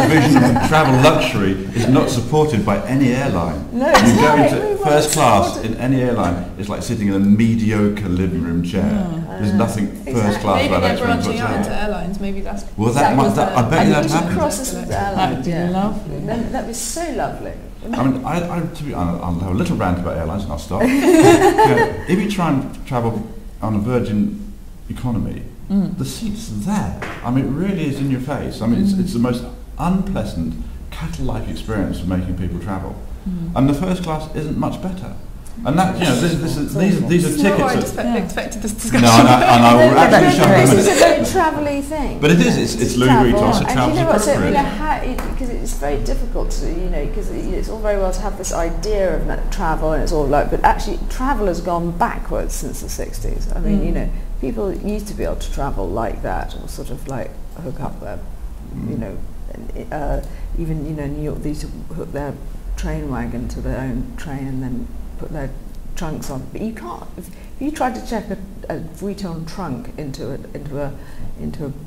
vision of travel luxury is not supported by any airline. No, You it's go not. into We want first it class supported. in any airline, it's like sitting in a mediocre living room chair. There's nothing first class Maybe about they're that experience branching out into whatsoever. airlines. Maybe that's... Well, that might, I bet you that You should happens. cross us with the That'd airlines. be Yeah. lovely. That'd be so lovely. I mean, I'll have a little rant about airlines and I'll stop. If you try and travel on a Virgin economy, the seat's there. I mean, it really is in your face. I mean, it's the most unpleasant, cattle-like experience for making people travel. And the first class isn't much better. And that, you know, these are It's not what I tickets. expected this discussion. No, and I will actually shut up in a This is a minute. very travel-y thing. But it is. It's Louis Vuitton, so And travel's you know what? So appropriate. because it's very difficult to, because it's all very well to have this idea of travel, and it's all like, but actually travel has gone backwards since the 60s. I mean, people used to be able to travel like that, or sort of like hook up their, even New York, they used to hook their train wagon to their own train and then put their trunks on. But you can't. If you tried to check a Vuitton trunk into a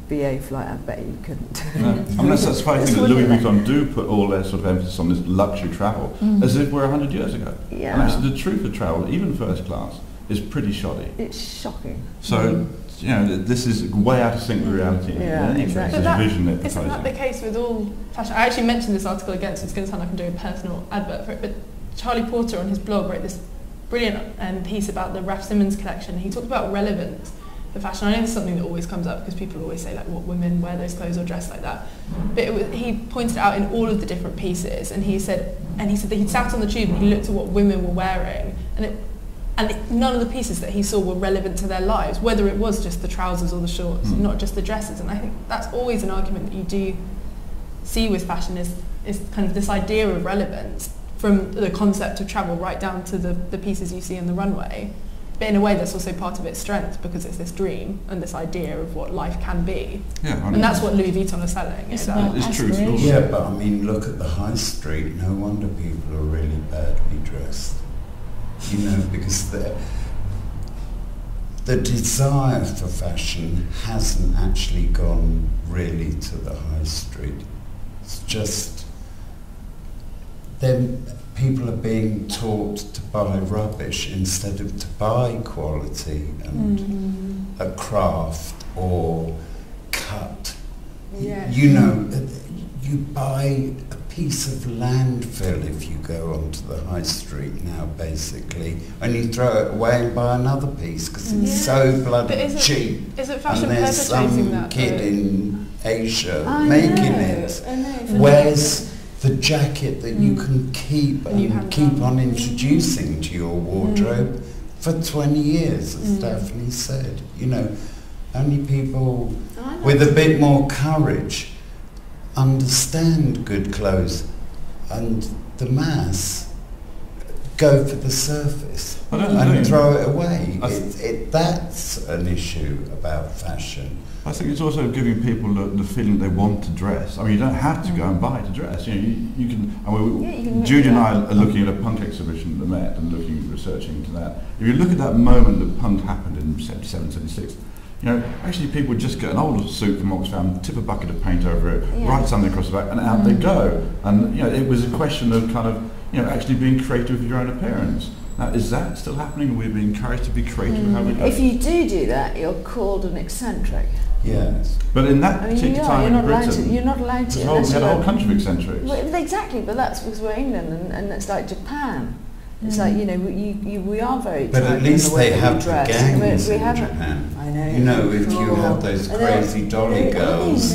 BA flight, I bet you couldn't. No. Unless that's why I think that Louis Vuitton do put all their sort of emphasis on this luxury travel, as if we're 100 years ago. Yeah. And actually the truth of travel, even first class, is pretty shoddy. It's shocking. So, you know, this is way out of sync with reality. Yeah, exactly. This vision they're Isn't that the case with all fashion? I actually mentioned this article again, so it's going to sound like I'm doing a personal advert for it, but Charlie Porter on his blog wrote this brilliant piece about the Raf Simons collection. He talked about relevance for fashion. I know this is something that always comes up because people always say, like, what women wear those clothes or dress like that. But he pointed out in all of the different pieces, and he said that he'd sat on the tube and he looked at what women were wearing, and none of the pieces that he saw were relevant to their lives, whether it was just the trousers or the shorts, not just the dresses. And I think that's always an argument that you do see with fashion is kind of this idea of relevance from the concept of travel right down to the pieces you see on the runway. But in a way that's also part of its strength because it's this dream and this idea of what life can be. Yeah, and that's what Louis Vuitton is selling. It's true. Yeah, but I mean, look at the high street. No wonder people are really badly dressed. You know, because the desire for fashion hasn't actually gone really to the high street. It's just then people are being taught to buy rubbish instead of to buy quality and a craft or cut. Yeah. You know, you buy a piece of landfill if you go onto the high street now, basically, and you throw it away and buy another piece because it's so bloody cheap. Is it fashion and there's perpetrating some that? kid in Asia making it. Where's the jacket that you can keep and keep on introducing to your wardrobe for 20 years, as Daphne said. You know, only people with a bit more courage understand good clothes, and the mass go for the surface and throw it away. That's an issue about fashion. I think it's also giving people the feeling they want to dress. I mean, you don't have to go and buy to dress. You know, you can. I mean, Judy and I are looking at a punk exhibition at the Met and researching into that. If you look at that moment that punk happened in 77, 76, you know, actually people would just get an old suit from Oxfam, tip a bucket of paint over it, write something across the back, and out they go. And you know, it was a question of kind of, you know, actually being creative with your own appearance. Now, is that still happening? Are we being encouraged to be creative with how we go? If you do that, you're called an eccentric. Yes. But in that particular time in Britain, you're not allowed to. we had a whole country of eccentrics. Well, exactly, but that's because we're England, and it's like Japan. It's like, you know, we are very. But at least they have the gangs we in Japan. I know. You know, if you have those crazy dolly girls.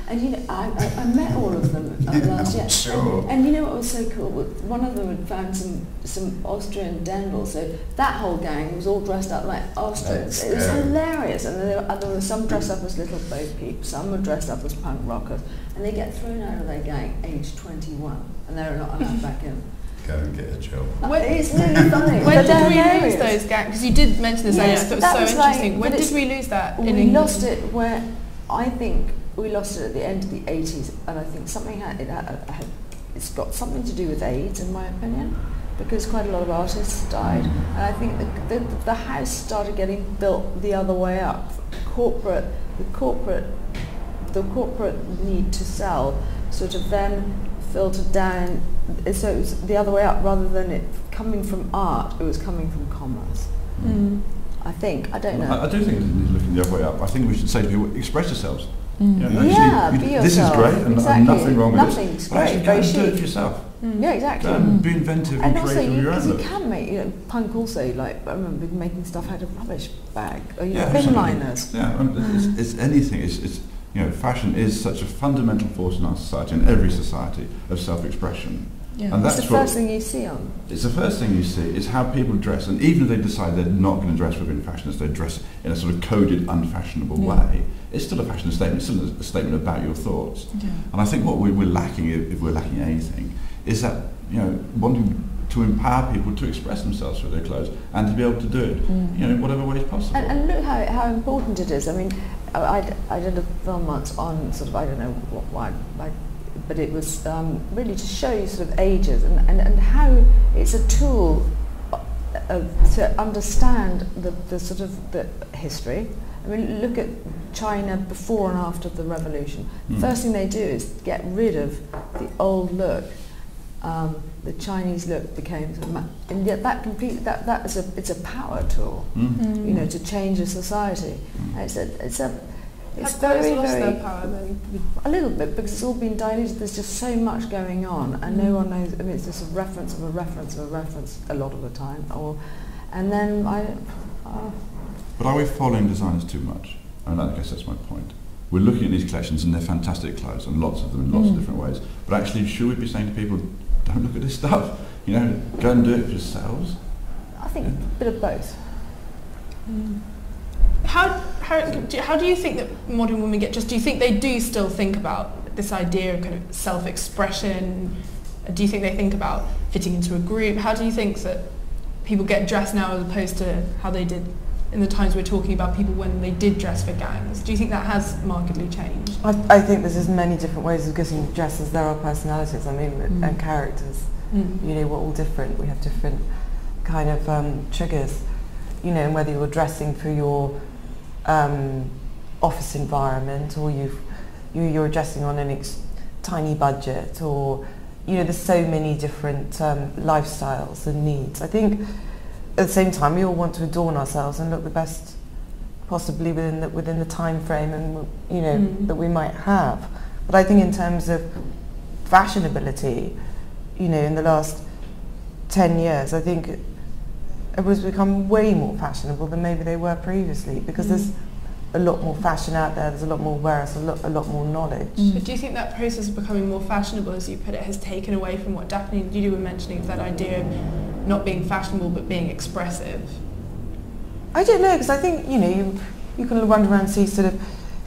And you know, I met all of them last year. Sure. And you know what was so cool? One of them had found some Austrian dendels, so that whole gang was all dressed up like Austrians. It was hilarious. And there were some dressed up as little Bo Peep, some were dressed up as punk rockers, and they get thrown out of their gang aged 21, and they're not allowed back in. Go and get a job. It's really funny. When did we lose those gangs? Because you did mention this earlier. I thought it was so interesting. When did we lose that in England? We lost it where I think we lost it at the end of the 80s, and I think something it's got something to do with AIDS, in my opinion, because quite a lot of artists died, and I think the house started getting built the other way up. The corporate need to sell sort of then filtered down, so it was the other way up, rather than it coming from art, it was coming from commerce. I think, I don't know. I do think it's looking the other way up. I think we should say to people, express yourselves. You know, be yourself. This is great, and nothing wrong with Nothing's this. Great, actually, very do chic. it for yourself. Yeah, exactly. Be inventive and creative with your own look. You can make, you know, punk also, like, I remember making stuff out of rubbish bag, or bin absolutely. liners. Yeah, it's anything. It's you know, fashion is such a fundamental force in our society, in every society, of self-expression. Yeah. And that's it's the first thing you see on. It's the first thing you see, is how people dress, and even if they decide they're not going to dress within fashion, as they dress in a sort of coded, unfashionable way, it's still a fashion statement, it's still a statement about your thoughts. Yeah. And I think what we're lacking, if we're lacking anything, is that, you know, wanting to empower people to express themselves through their clothes and to be able to do it, you know, in whatever way is possible. And look how important it is. I mean, I did a film once on sort of, I don't know why, like but it was really to show you sort of ages and how it's a tool to understand the sort of the history. I mean, look at China before and after the revolution. First thing they do is get rid of the old look. The Chinese look became, and yet it's a power tool, you know, to change a society. It's very, lost very their power then? a little bit, because it's all been diluted. There's just so much going on, and no one knows. I mean, it's just a reference of a reference of a reference a lot of the time. And then But are we following designers too much? I mean, I guess that's my point. We're looking at these collections and they're fantastic clothes, and lots of them in lots of different ways. But actually, should we be saying to people, don't look at this stuff? You know, go and do it for yourselves? I think a bit of both. How do you think that modern women get dressed? Do you think they do still think about this idea of kind of self-expression? Do you think they think about fitting into a group? How do you think that people get dressed now as opposed to how they did in the times we're talking about, people when they did dress for gangs? Do you think that has markedly changed? I think there's as many different ways of getting dressed as there are personalities, I mean, and characters. You know, we're all different. We have different kind of triggers. You know, and whether you're dressing for your office environment, or you're dressing on a tiny budget, or, you know, there's so many different lifestyles and needs. I think at the same time we all want to adorn ourselves and look the best possibly within the time frame and, you know, that we might have. But I think in terms of fashionability, you know, in the last 10 years, I think everyone's become way more fashionable than maybe they were previously, because there's a lot more fashion out there, there's a lot more awareness, a lot more knowledge. But do you think that process of becoming more fashionable, as you put it, has taken away from what Daphne and Judy were mentioning, of that idea of not being fashionable but being expressive? I don't know, because I think, you know, you can wander around and see sort of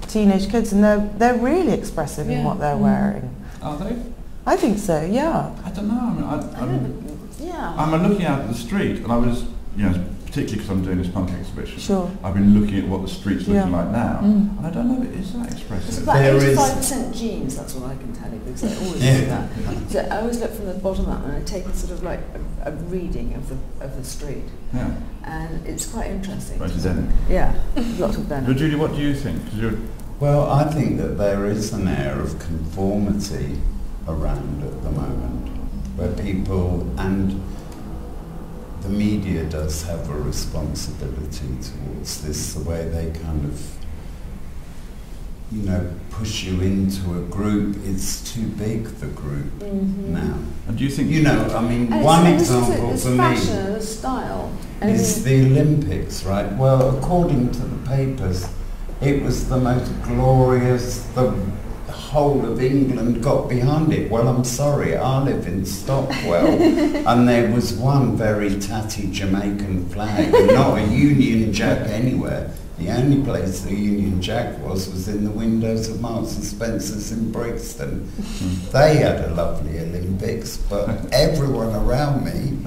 teenage kids, and they're really expressive in what they're wearing. Are they? I think so, yeah. I don't know. I mean, I'm looking out at the street, and I was, you know, particularly because I'm doing this punk exhibition. Sure. I've been looking at what the street's looking like now, and I don't know if it is that expressive. It's about 85% jeans, that's what I can tell you, because I always do that. So I always look from the bottom up, and I take sort of like a reading of the street. Yeah. And it's quite interesting. Right, denim. Yeah, lots of denim. But Judy, what do you think? 'Cause you're well, I think that there is an air of conformity around at the moment, where people, and the media does have a responsibility towards this, the way they kind of, you know, push you into a group. It's too big, the group now. And do you think, you know, I mean, and one example it's for me fashion and style is the Olympics, right? Well, according to the papers, it was the most glorious, the whole of England got behind it. Well, I'm sorry, I live in Stockwell, and there was one very tatty Jamaican flag, and not a Union Jack anywhere. The only place the Union Jack was in the windows of Marks and Spencer's in Brixton. They had a lovely Olympics, but everyone around me,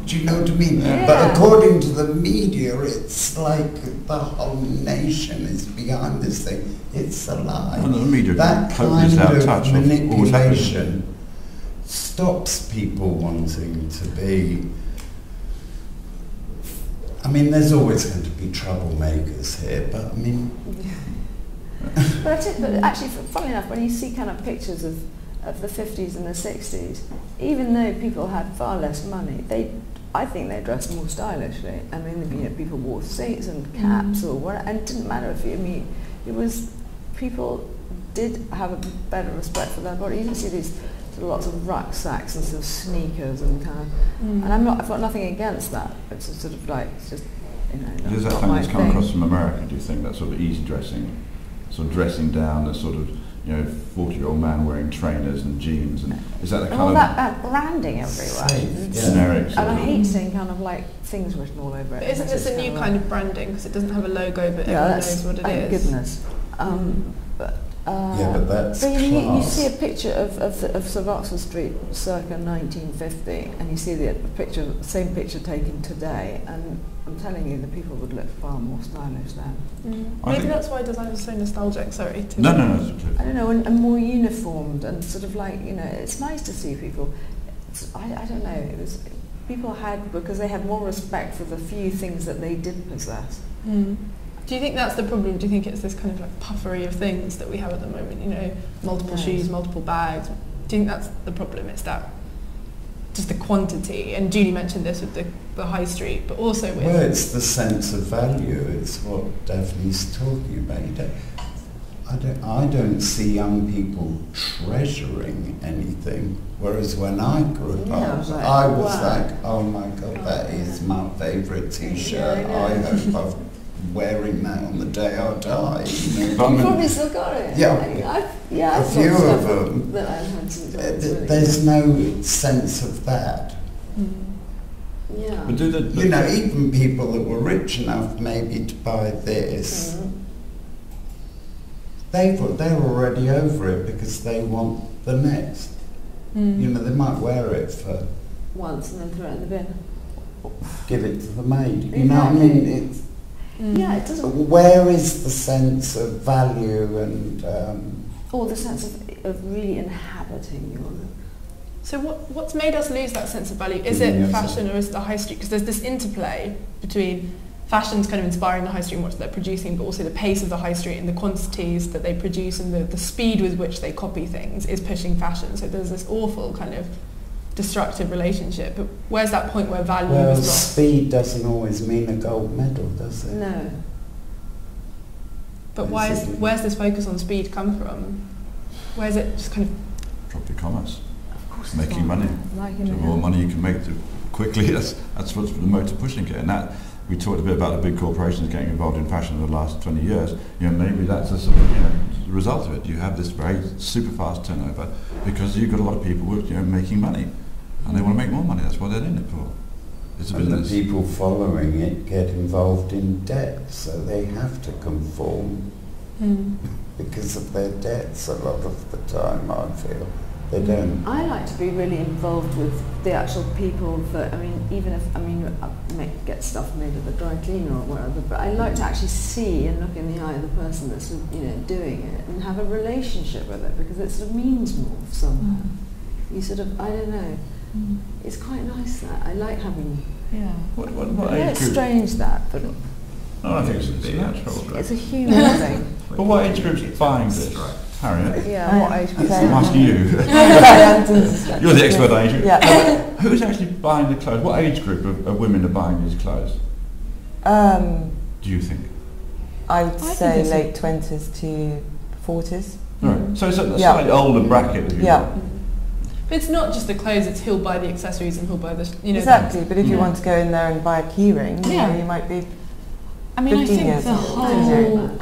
do you know what I mean? Yeah. But according to the media, it's like the whole nation is behind this thing. It's a lie. Well, the media that kind of manipulation stops people wanting to be. I mean, there's always going to be troublemakers here, but I mean. But actually, funnily enough, when you see kind of pictures of the 50s and the 60s, even though people had far less money, I think they dressed more stylishly. I mean, you know, people wore suits and caps or whatever, and it didn't matter if you, I mean, it was, people did have a better respect for their body. You can see these sort of lots of rucksacks and sort of sneakers and kind of, and I've got nothing against that. It's a sort of like, it's just, you know, is that something that's come across from America, do you think, that sort of easy dressing, sort of dressing down, the sort of, you know, 40-year-old man wearing trainers and jeans, and is that the kind of that branding everywhere? Generic. And I hate seeing kind of like things written all over it. But isn't this a new kind of branding, because it doesn't have a logo, but everyone knows what it is? Thank goodness. But Yeah, but that's But you class. see a picture of Sir Oxford Street circa 1950, and you see the same picture taken today, and I'm telling you, the people would look far more stylish then. Maybe that's why designers are so nostalgic. Sorry. No. I don't know, and more uniformed, and sort of like, you know, it's nice to see people. I don't know. It was people had, because they had more respect for the few things that they did possess. Do you think that's the problem? Do you think it's this kind of like puffery of things that we have at the moment? You know, multiple shoes, multiple bags. Do you think that's the problem? It's that just the quantity. And Judy mentioned this with the high street, but also with... Well, it's the sense of value. It's what Daphne's talking about. I don't see young people treasuring anything, whereas when I grew up, I was like, oh my God, that is my favourite T-shirt. I hope I'm wearing that on the day I die. You know? You've probably still got it. Yeah, a few of them. That I've had since there's no sense of that. Yeah. But you know, even people that were rich enough maybe to buy this, they're already over it because they want the next. You know, they might wear it for once and then throw it in the bin. Give it to the maid. You know what I mean? It's, yeah, it doesn't. Where is the sense of value and or the sense of really inhabiting your... So what's made us lose that sense of value? Is it fashion or is it the high street? Because there's this interplay between fashion's kind of inspiring the high street and what they're producing, but also the pace of the high street and the quantities that they produce and the speed with which they copy things is pushing fashion. So there's this awful kind of destructive relationship. But where's that point where value is lost? Speed doesn't always mean a gold medal, does it? No. But where's this focus on speed come from? Where's it just kind of... Dropped commerce. Making money. The more money you can make quickly, that's what's the motor pushing it. And that, we talked a bit about the big corporations getting involved in fashion in the last 20 years. You know, maybe that's a sort of, you know, the result of it. You have this very super fast turnover because you've got a lot of people with, you know, making money, and they want to make more money. That's what they're in it for. It's a business. And the people following it get involved in debt, so they have to conform because of their debts a lot of the time, I feel. They don't. I like to be really involved with the actual people that, I mean, even if, I mean, I get stuff made at the dry cleaner or whatever, but I like to actually see and look in the eye of the person that's, you know, doing it and have a relationship with it, because it sort of means more somehow. You sort of, I don't know, it's quite nice that. I like having... Yeah. What age age it's group? strange that, but... No, I think it's natural. It's a human thing. But what age group's buying this? Harriet? Yeah, what age group? I'm asking you. You're the expert on age group. Yeah. Who's actually buying the clothes? What age group of women are buying these clothes? Do you think? I would say late 20s to 40s. Right. So it's a slightly older bracket. If you will. But it's not just the clothes, it's who'll buy the accessories and who'll buy the... You know, exactly, but if you want to go in there and buy a keyring, you know, you might be... I mean, I think the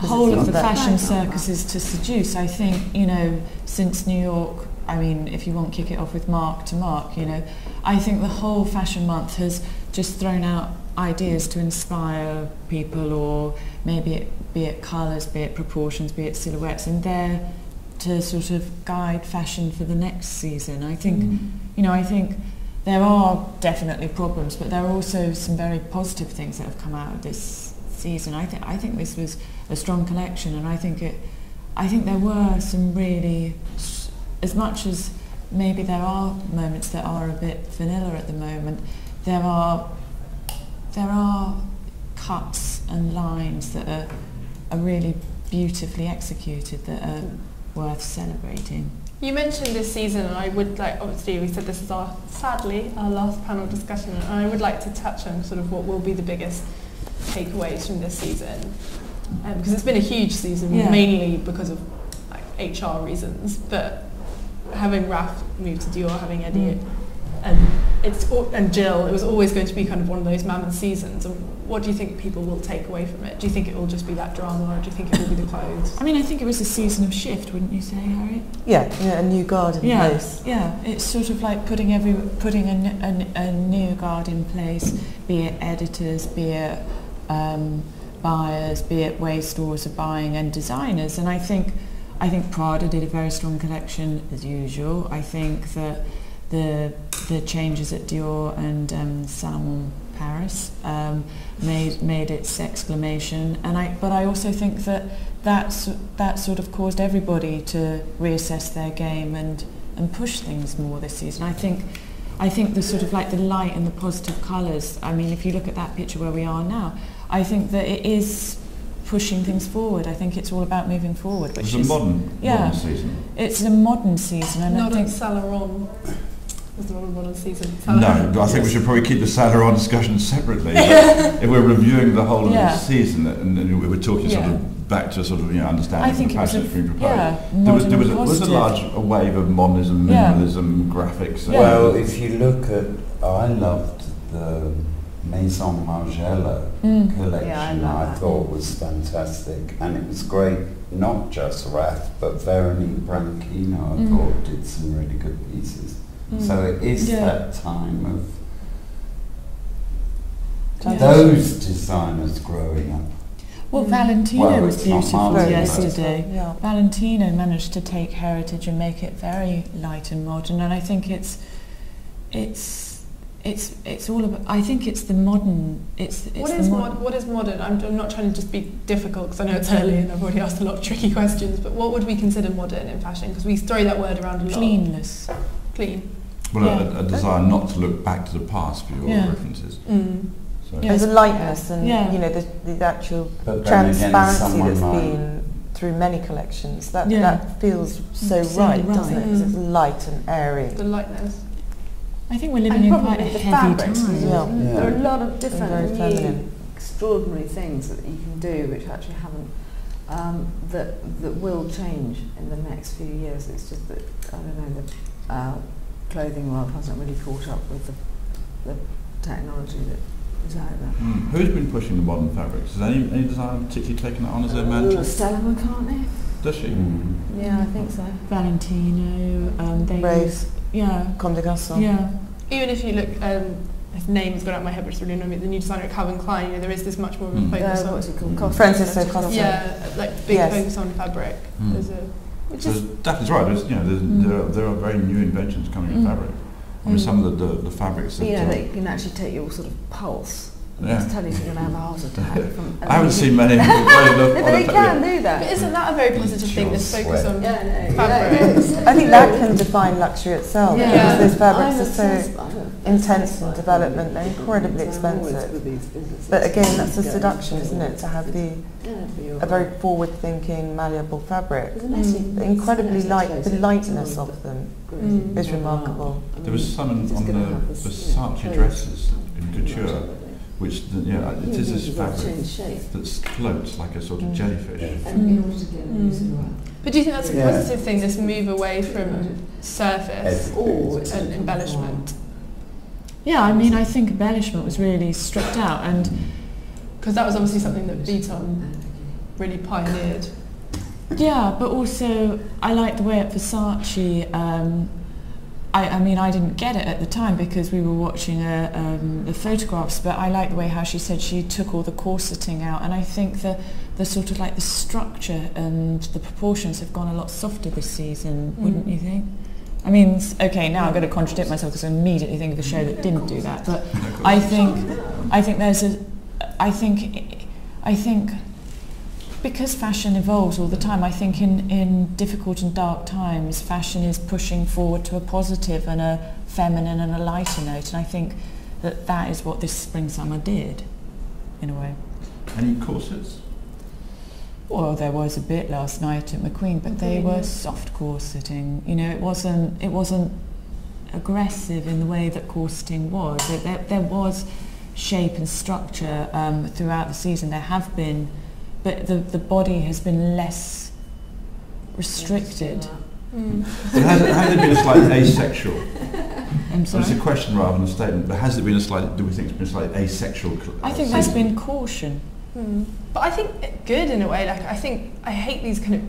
whole of the fashion circus is to seduce. I think, you know, since New York, I mean, if you want to kick it off with Mark to Mark, you know, I think the whole fashion month has just thrown out ideas to inspire people, or maybe be it colours, be it proportions, be it silhouettes, and they're to sort of guide fashion for the next season. I think, you know, I think there are definitely problems, but there are also some very positive things that have come out of this season. I think this was a strong collection, and I think there were some really, as much as maybe there are moments that are a bit vanilla at the moment, there are cuts and lines that are really beautifully executed that are worth celebrating. You mentioned this season, and I would like, obviously we said this is sadly our last panel discussion, and I would like to touch on sort of what will be the biggest takeaways from this season, because it's been a huge season, mainly because of like HR reasons, but having Raph move to Dior, having Eddie and Jill, it was always going to be kind of one of those mammoth seasons. And what do you think people will take away from it? Do you think it will just be that drama, or do you think it will be the clothes? I mean, I think it was a season of shift, wouldn't you say, Harriet? Yeah, a new guard in place. Yeah, it's sort of like putting a new guard in place, be it editors, be it buyers, be it way stores are buying, and designers. And I think I think Prada did a very strong collection as usual. I think that the changes at Dior and Salomon Paris made its exclamation, but I also think that sort of caused everybody to reassess their game and push things more this season. I think the sort of like the light and the positive colours, I mean, if you look at that picture where we are now, I think that it is pushing things forward. I think it's all about moving forward. Which is a modern season. It's a modern season, and not I think Saint Laurent. It's not a modern season. No, I think we should probably keep the Saint Laurent discussion separately. If we're reviewing the whole of the season, and we were talking sort of back to sort of understanding the passion that's been proposed. Was a large wave of modernism, minimalism, graphics. Well, if you look at, I loved the Maison Margiela collection. I thought was fantastic, and it was great. Not just Rath, but Veronique Branchino, I thought did some really good pieces. So it is that time of those designers growing up. Well, Valentino was beautiful yesterday. Valentino managed to take heritage and make it very light and modern, and I think it's all about. I think it's the modern. What is modern? I'm not trying to just be difficult because I know it's early and I've already asked a lot of tricky questions. But what would we consider modern in fashion? Because we throw that word around a lot. Cleanless. Clean. Well, a desire not to look back to the past for your references. So. There's a lightness and the actual transparency that's been through many collections. That feels so right, doesn't it? Because it's light and airy. The lightness. I think we're living in quite a heavy time. There are a lot of different new, extraordinary things that you can do which actually haven't, that will change in the next few years. It's just that, I don't know, the clothing world hasn't really caught up with the technology that is out there. Who's been pushing the modern fabrics? Has any designer particularly taken that on as their mantra? Stella McCartney. Does she? Yeah, I think so. Valentino, Grace. Comme des Garçons. Even if you look, his name has gone out of my head, but it's really annoying me. The new designer at Calvin Klein, there is this much more of a focus on. What's it called? Francisco Costa. Yeah, like big focus on fabric. So Daphne's right. There are very new inventions coming in fabric. I mean, some of the fabrics that they can actually take your sort of pulse. Just tell you if you're going to have a heart attack. I haven't seen many. But they can do that. But isn't that a very positive thing? This focus on fabric. I think that can define luxury itself. Because those fabrics are so intense in development. They're incredibly expensive. But again, that's a seduction, isn't it? To have a very forward-thinking, malleable fabric. Incredibly light. The lightness of them is remarkable. There was some on the Versace dresses in couture, which it is this fabric that floats like a sort of jellyfish. But do you think that's a positive thing, this move away from surface and embellishment? Yeah, I mean, I think embellishment was really stripped out, and because that was obviously something that Vuitton really pioneered. Yeah, but also I like the way at Versace. I mean, I didn't get it at the time because we were watching the photographs, but I like the way how she said she took all the corseting out, and I think the sort of like the structure and the proportions have gone a lot softer this season, wouldn't you think? I mean, okay, now I'm going to contradict myself because I immediately think of a show that didn't do that, but I think because fashion evolves all the time, I think in difficult and dark times, fashion is pushing forward to a positive and a feminine and a lighter note, and I think that is what this spring-summer did, in a way. Any corsets? Well, there was a bit last night at McQueen, but they were soft corseting. You know, it wasn't aggressive in the way that corseting was. There was shape and structure throughout the season. There have been. But the body has been less restricted. But has it been a slightly asexual? I'm sorry? It's a question rather than a statement, but has it been do we think it's been a slightly asexual? I think there's been caution. But I think good in a way. Like I hate these kind of,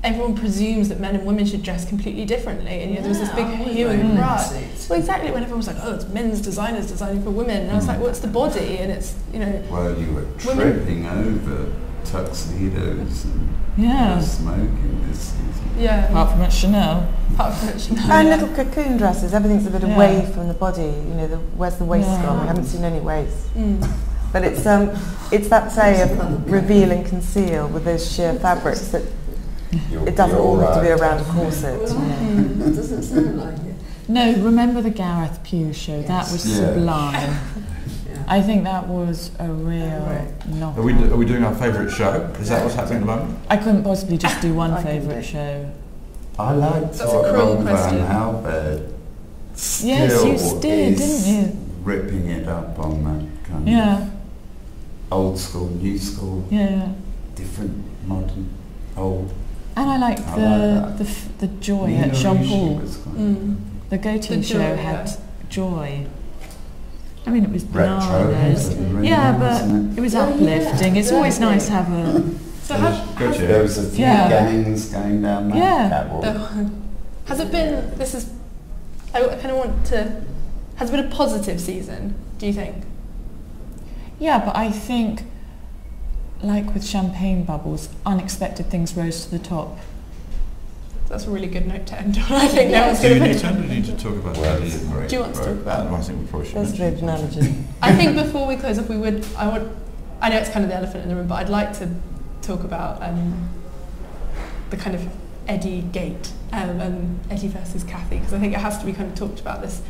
everyone presumes that men and women should dress completely differently, and there was this big hue and cry. Well, exactly, when everyone was like, oh, it's men's designers designing for women, and I was like, well, it's the body, and it's, Well, you were tripping over tuxedos and Yeah. smoking this season. Yeah. Apart from at Chanel. Apart from it, Chanel, And yeah. little cocoon dresses, everything's a bit away from the body, you know, where's the waist Yeah. gone? We haven't seen any waist. Mm. But it's that play of reveal and conceal with those sheer fabrics that it doesn't all have to be around a corset. You know. It doesn't sound like it. No, remember the Gareth Pugh show? Yes. That was Yeah. sublime. Yeah. I think that was a real knockout. Are we doing our favourite show? Is that what's happening at the moment? I couldn't possibly just do one I can favourite do. show. I liked That's a cruel Ron question. Van Halbert Yes, you still did, is didn't you? ripping it up on that kind Yeah, of old school, new school, yeah. different, modern, old. And I liked I like the joy Nina at Jean Ricci Paul. was quite Mm. The go-to The show joy, had yeah. joy. I mean, it was retro. bananas. and Yeah, ring, but wasn't it was Oh, yeah, uplifting. It's always exactly. nice to have a... So Good it? year. There was a few Yeah. gangs going down that Yeah. catwalk. has it been, I kind of want to, has it been a positive season, do you think? Yeah, but I think, like with champagne bubbles, unexpected things rose to the top. That's a really good note to end on. I think no one's Do going you to need to talk about Well, that? it's great. Do you want to talk about I think we probably should There's the mention analogy. I think before we close off, I know it's kind of the elephant in the room, but I'd like to talk about the kind of Eddie gate and Eddie versus Kathy, because I think it has to be kind of talked about, this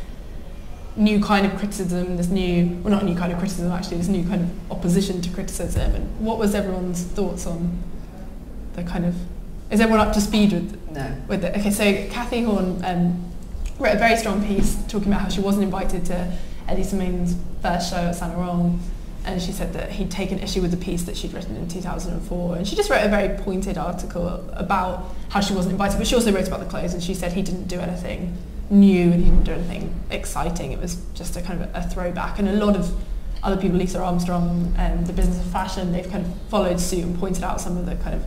new kind of criticism, this new, well, not a new kind of criticism actually, this new kind of opposition to criticism. And what was everyone's thoughts on the kind of, is everyone up to speed with it? Okay, so Kathy Horn wrote a very strong piece talking about how she wasn't invited to Eddie Semane's first show at Saint Laurent, and she said that he'd taken issue with the piece that she'd written in 2004, and she just wrote a very pointed article about how she wasn't invited, but she also wrote about the clothes, and she said he didn't do anything new and he didn't do anything exciting. It was just a kind of a throwback, and a lot of other people, Lisa Armstrong and the Business of Fashion, they've kind of followed suit and pointed out some of the kind of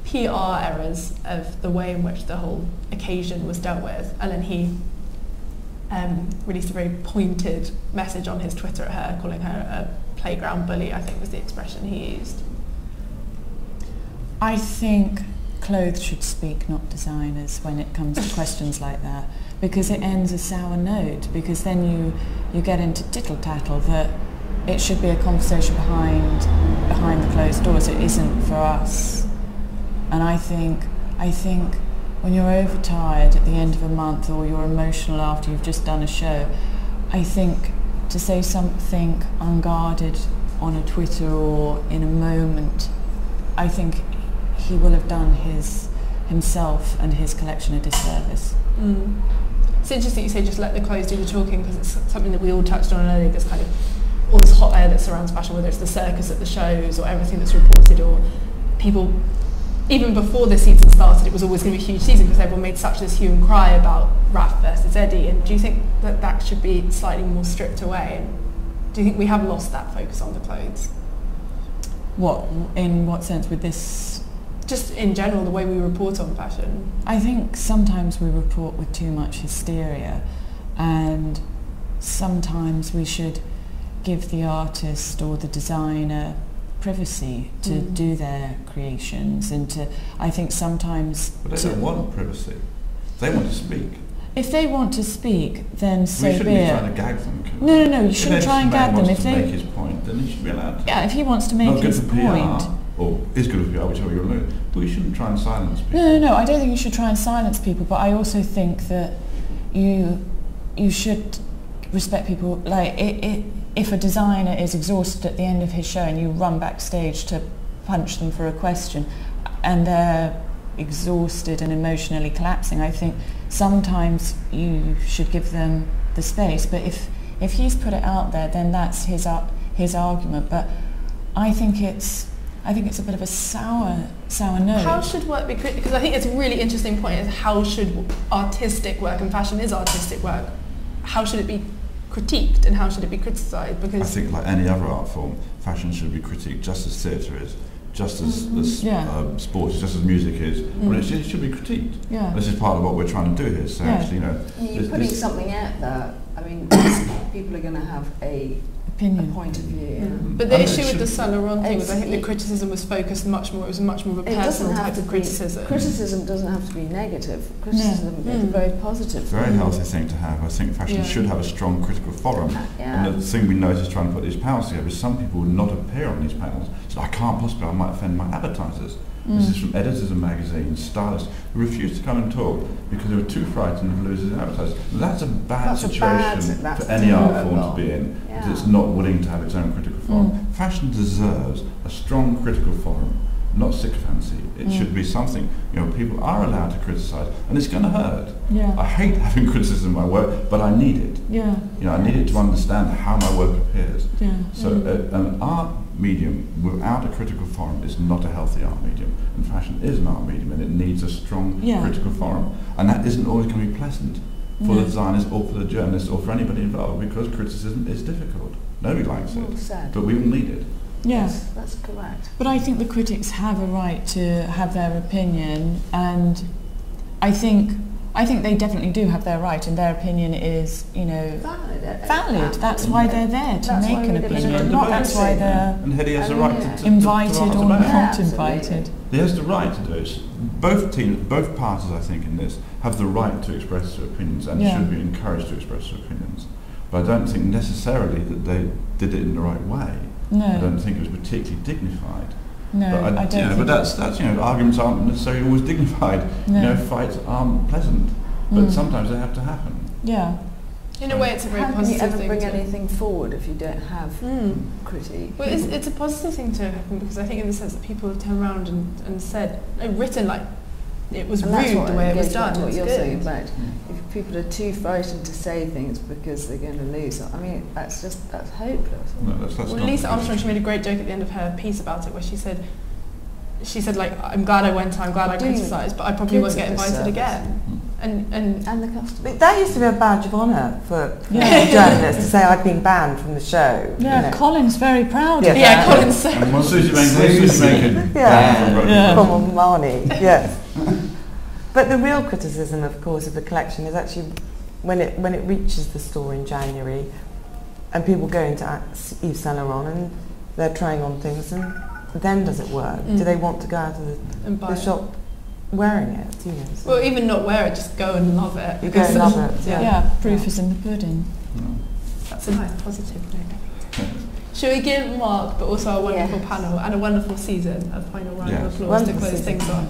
PR errors of the way in which the whole occasion was dealt with. And then he released a very pointed message on his Twitter at her, calling her a playground bully, I think was the expression he used. I think clothes should speak, not designers, when it comes to questions like that, because it ends a sour note, because then you get into tittle-tattle that it should be a conversation behind the closed doors. It isn't for us. And I think when you're overtired at the end of a month, or you're emotional after you've just done a show, I think to say something unguarded on a Twitter or in a moment, I think he will have done himself and his collection a disservice. Mm. It's interesting you say just let the clothes do the talking, because it's something that we all touched on earlier, this kind of all this hot air that surrounds fashion, whether it's the circus at the shows or everything that's reported, or people, even before the season started, it was always going to be a huge season because everyone made such this hue and cry about Raph versus Eddie. And do you think that should be slightly more stripped away? And do you think we have lost that focus on the clothes? What, in what sense with this? Just in general, the way we report on fashion. I think sometimes we report with too much hysteria, and sometimes we should give the artist or the designer privacy to do their creations, and to, I think sometimes... But they don't want privacy. They want to speak. If they want to speak, then so We be shouldn't be it. trying to gag them. No, you shouldn't try and gag them. If Eddie wants to make his point, then he should be allowed to. Yeah, if he wants to make Not good his for point... PR, or is good for PR, whichever you're doing, but we shouldn't try and silence people. No, I don't think you should try and silence people, but I also think that you should respect people. Like, if a designer is exhausted at the end of his show and you run backstage to punch them for a question and they're exhausted and emotionally collapsing, I think sometimes you should give them the space. But if he's put it out there, then that's his argument. But I think it's a bit of a sour note. How should work be critiqued? Because I think it's a really interesting point, is how should artistic work, and fashion is artistic work, how should it be critiqued and how should it be criticised? Because I think, like any other art form, fashion should be critiqued just as theatre is, just as sports, just as music is. Well, it should be critiqued. Yeah. This is part of what we're trying to do here. So actually, You're putting something out there. I mean, people are going to have a opinion. point of view. But the issue with the Saint Laurent thing was, I think the criticism was focused much more. It was much more of a personal type of criticism. Criticism doesn't have to be negative. Criticism is very positive. It's a very healthy thing to have. I think fashion should have a strong critical forum. And the thing we noticed trying to put these panels together is some people would not appear on these panels. So I can't possibly, I might offend my advertisers. This is from editors of magazines, stylists, who refused to come and talk because they were too frightened of losing advertisers. That's a bad situation for any art form to be in, because it's not willing to have its own critical forum. Fashion deserves a strong critical forum, not sycophancy. It should be something, people are allowed to criticise, and it's going to hurt. I hate having criticism of my work, but I need it. I need it to understand how my work appears. So an art medium without a critical forum is not a healthy art medium, and fashion is an art medium, and it needs a strong critical forum, and that isn't always going to be pleasant for the designers or for the journalists or for anybody involved, because criticism is difficult. Nobody likes it, but we all need it. Yes, that's correct. But I think the critics have a right to have their opinion, and I think they definitely do have their right, and their opinion is, valid. That's why they're there, to make an opinion. That's why they're and Hedy has the right to invited or not invited. He has the right to do it. Both parties, I think, in this have the right to express their opinions and should be encouraged to express their opinions. But I don't think necessarily that they did it in the right way. No. I don't think it was particularly dignified. No, but I don't. But that's arguments aren't necessarily always dignified. No. Fights aren't pleasant, but sometimes they have to happen. Yeah. In a way, it's a very How positive can you ever thing. bring anything forward if you don't have critique? Well, it's a positive thing to happen, because I think in the sense that people have turned around and said, written like it was And that's rude what the way it was goes back done. to what It's you're good. saying about if people are too frightened to say things because they're going to lose. I mean, that's hopeless. No, that's Well, not Lisa good. Armstrong, she made a great joke at the end of her piece about it, where she said like, I'm glad I went, I'm glad I criticised, but I probably won't get invited again. And the customer. That used to be a badge of honour for journalists to say I'd been banned from the show. Yeah, Colin's very proud of Yeah. that. Colin's so And when Susie Bacon From Omani, yes. But the real criticism, of course, of the collection is actually when it reaches the store in January, and people go into Yves Saint Laurent and they're trying on things, and then does it work? Do they want to go out of the shop wearing it? So. Well, even not wear it, just go and love it. You go and love it. Yeah, proof is in the pudding. That's a nice positive note. Shall we give Mark, but also a wonderful panel and a wonderful season, a final round of applause to close things off?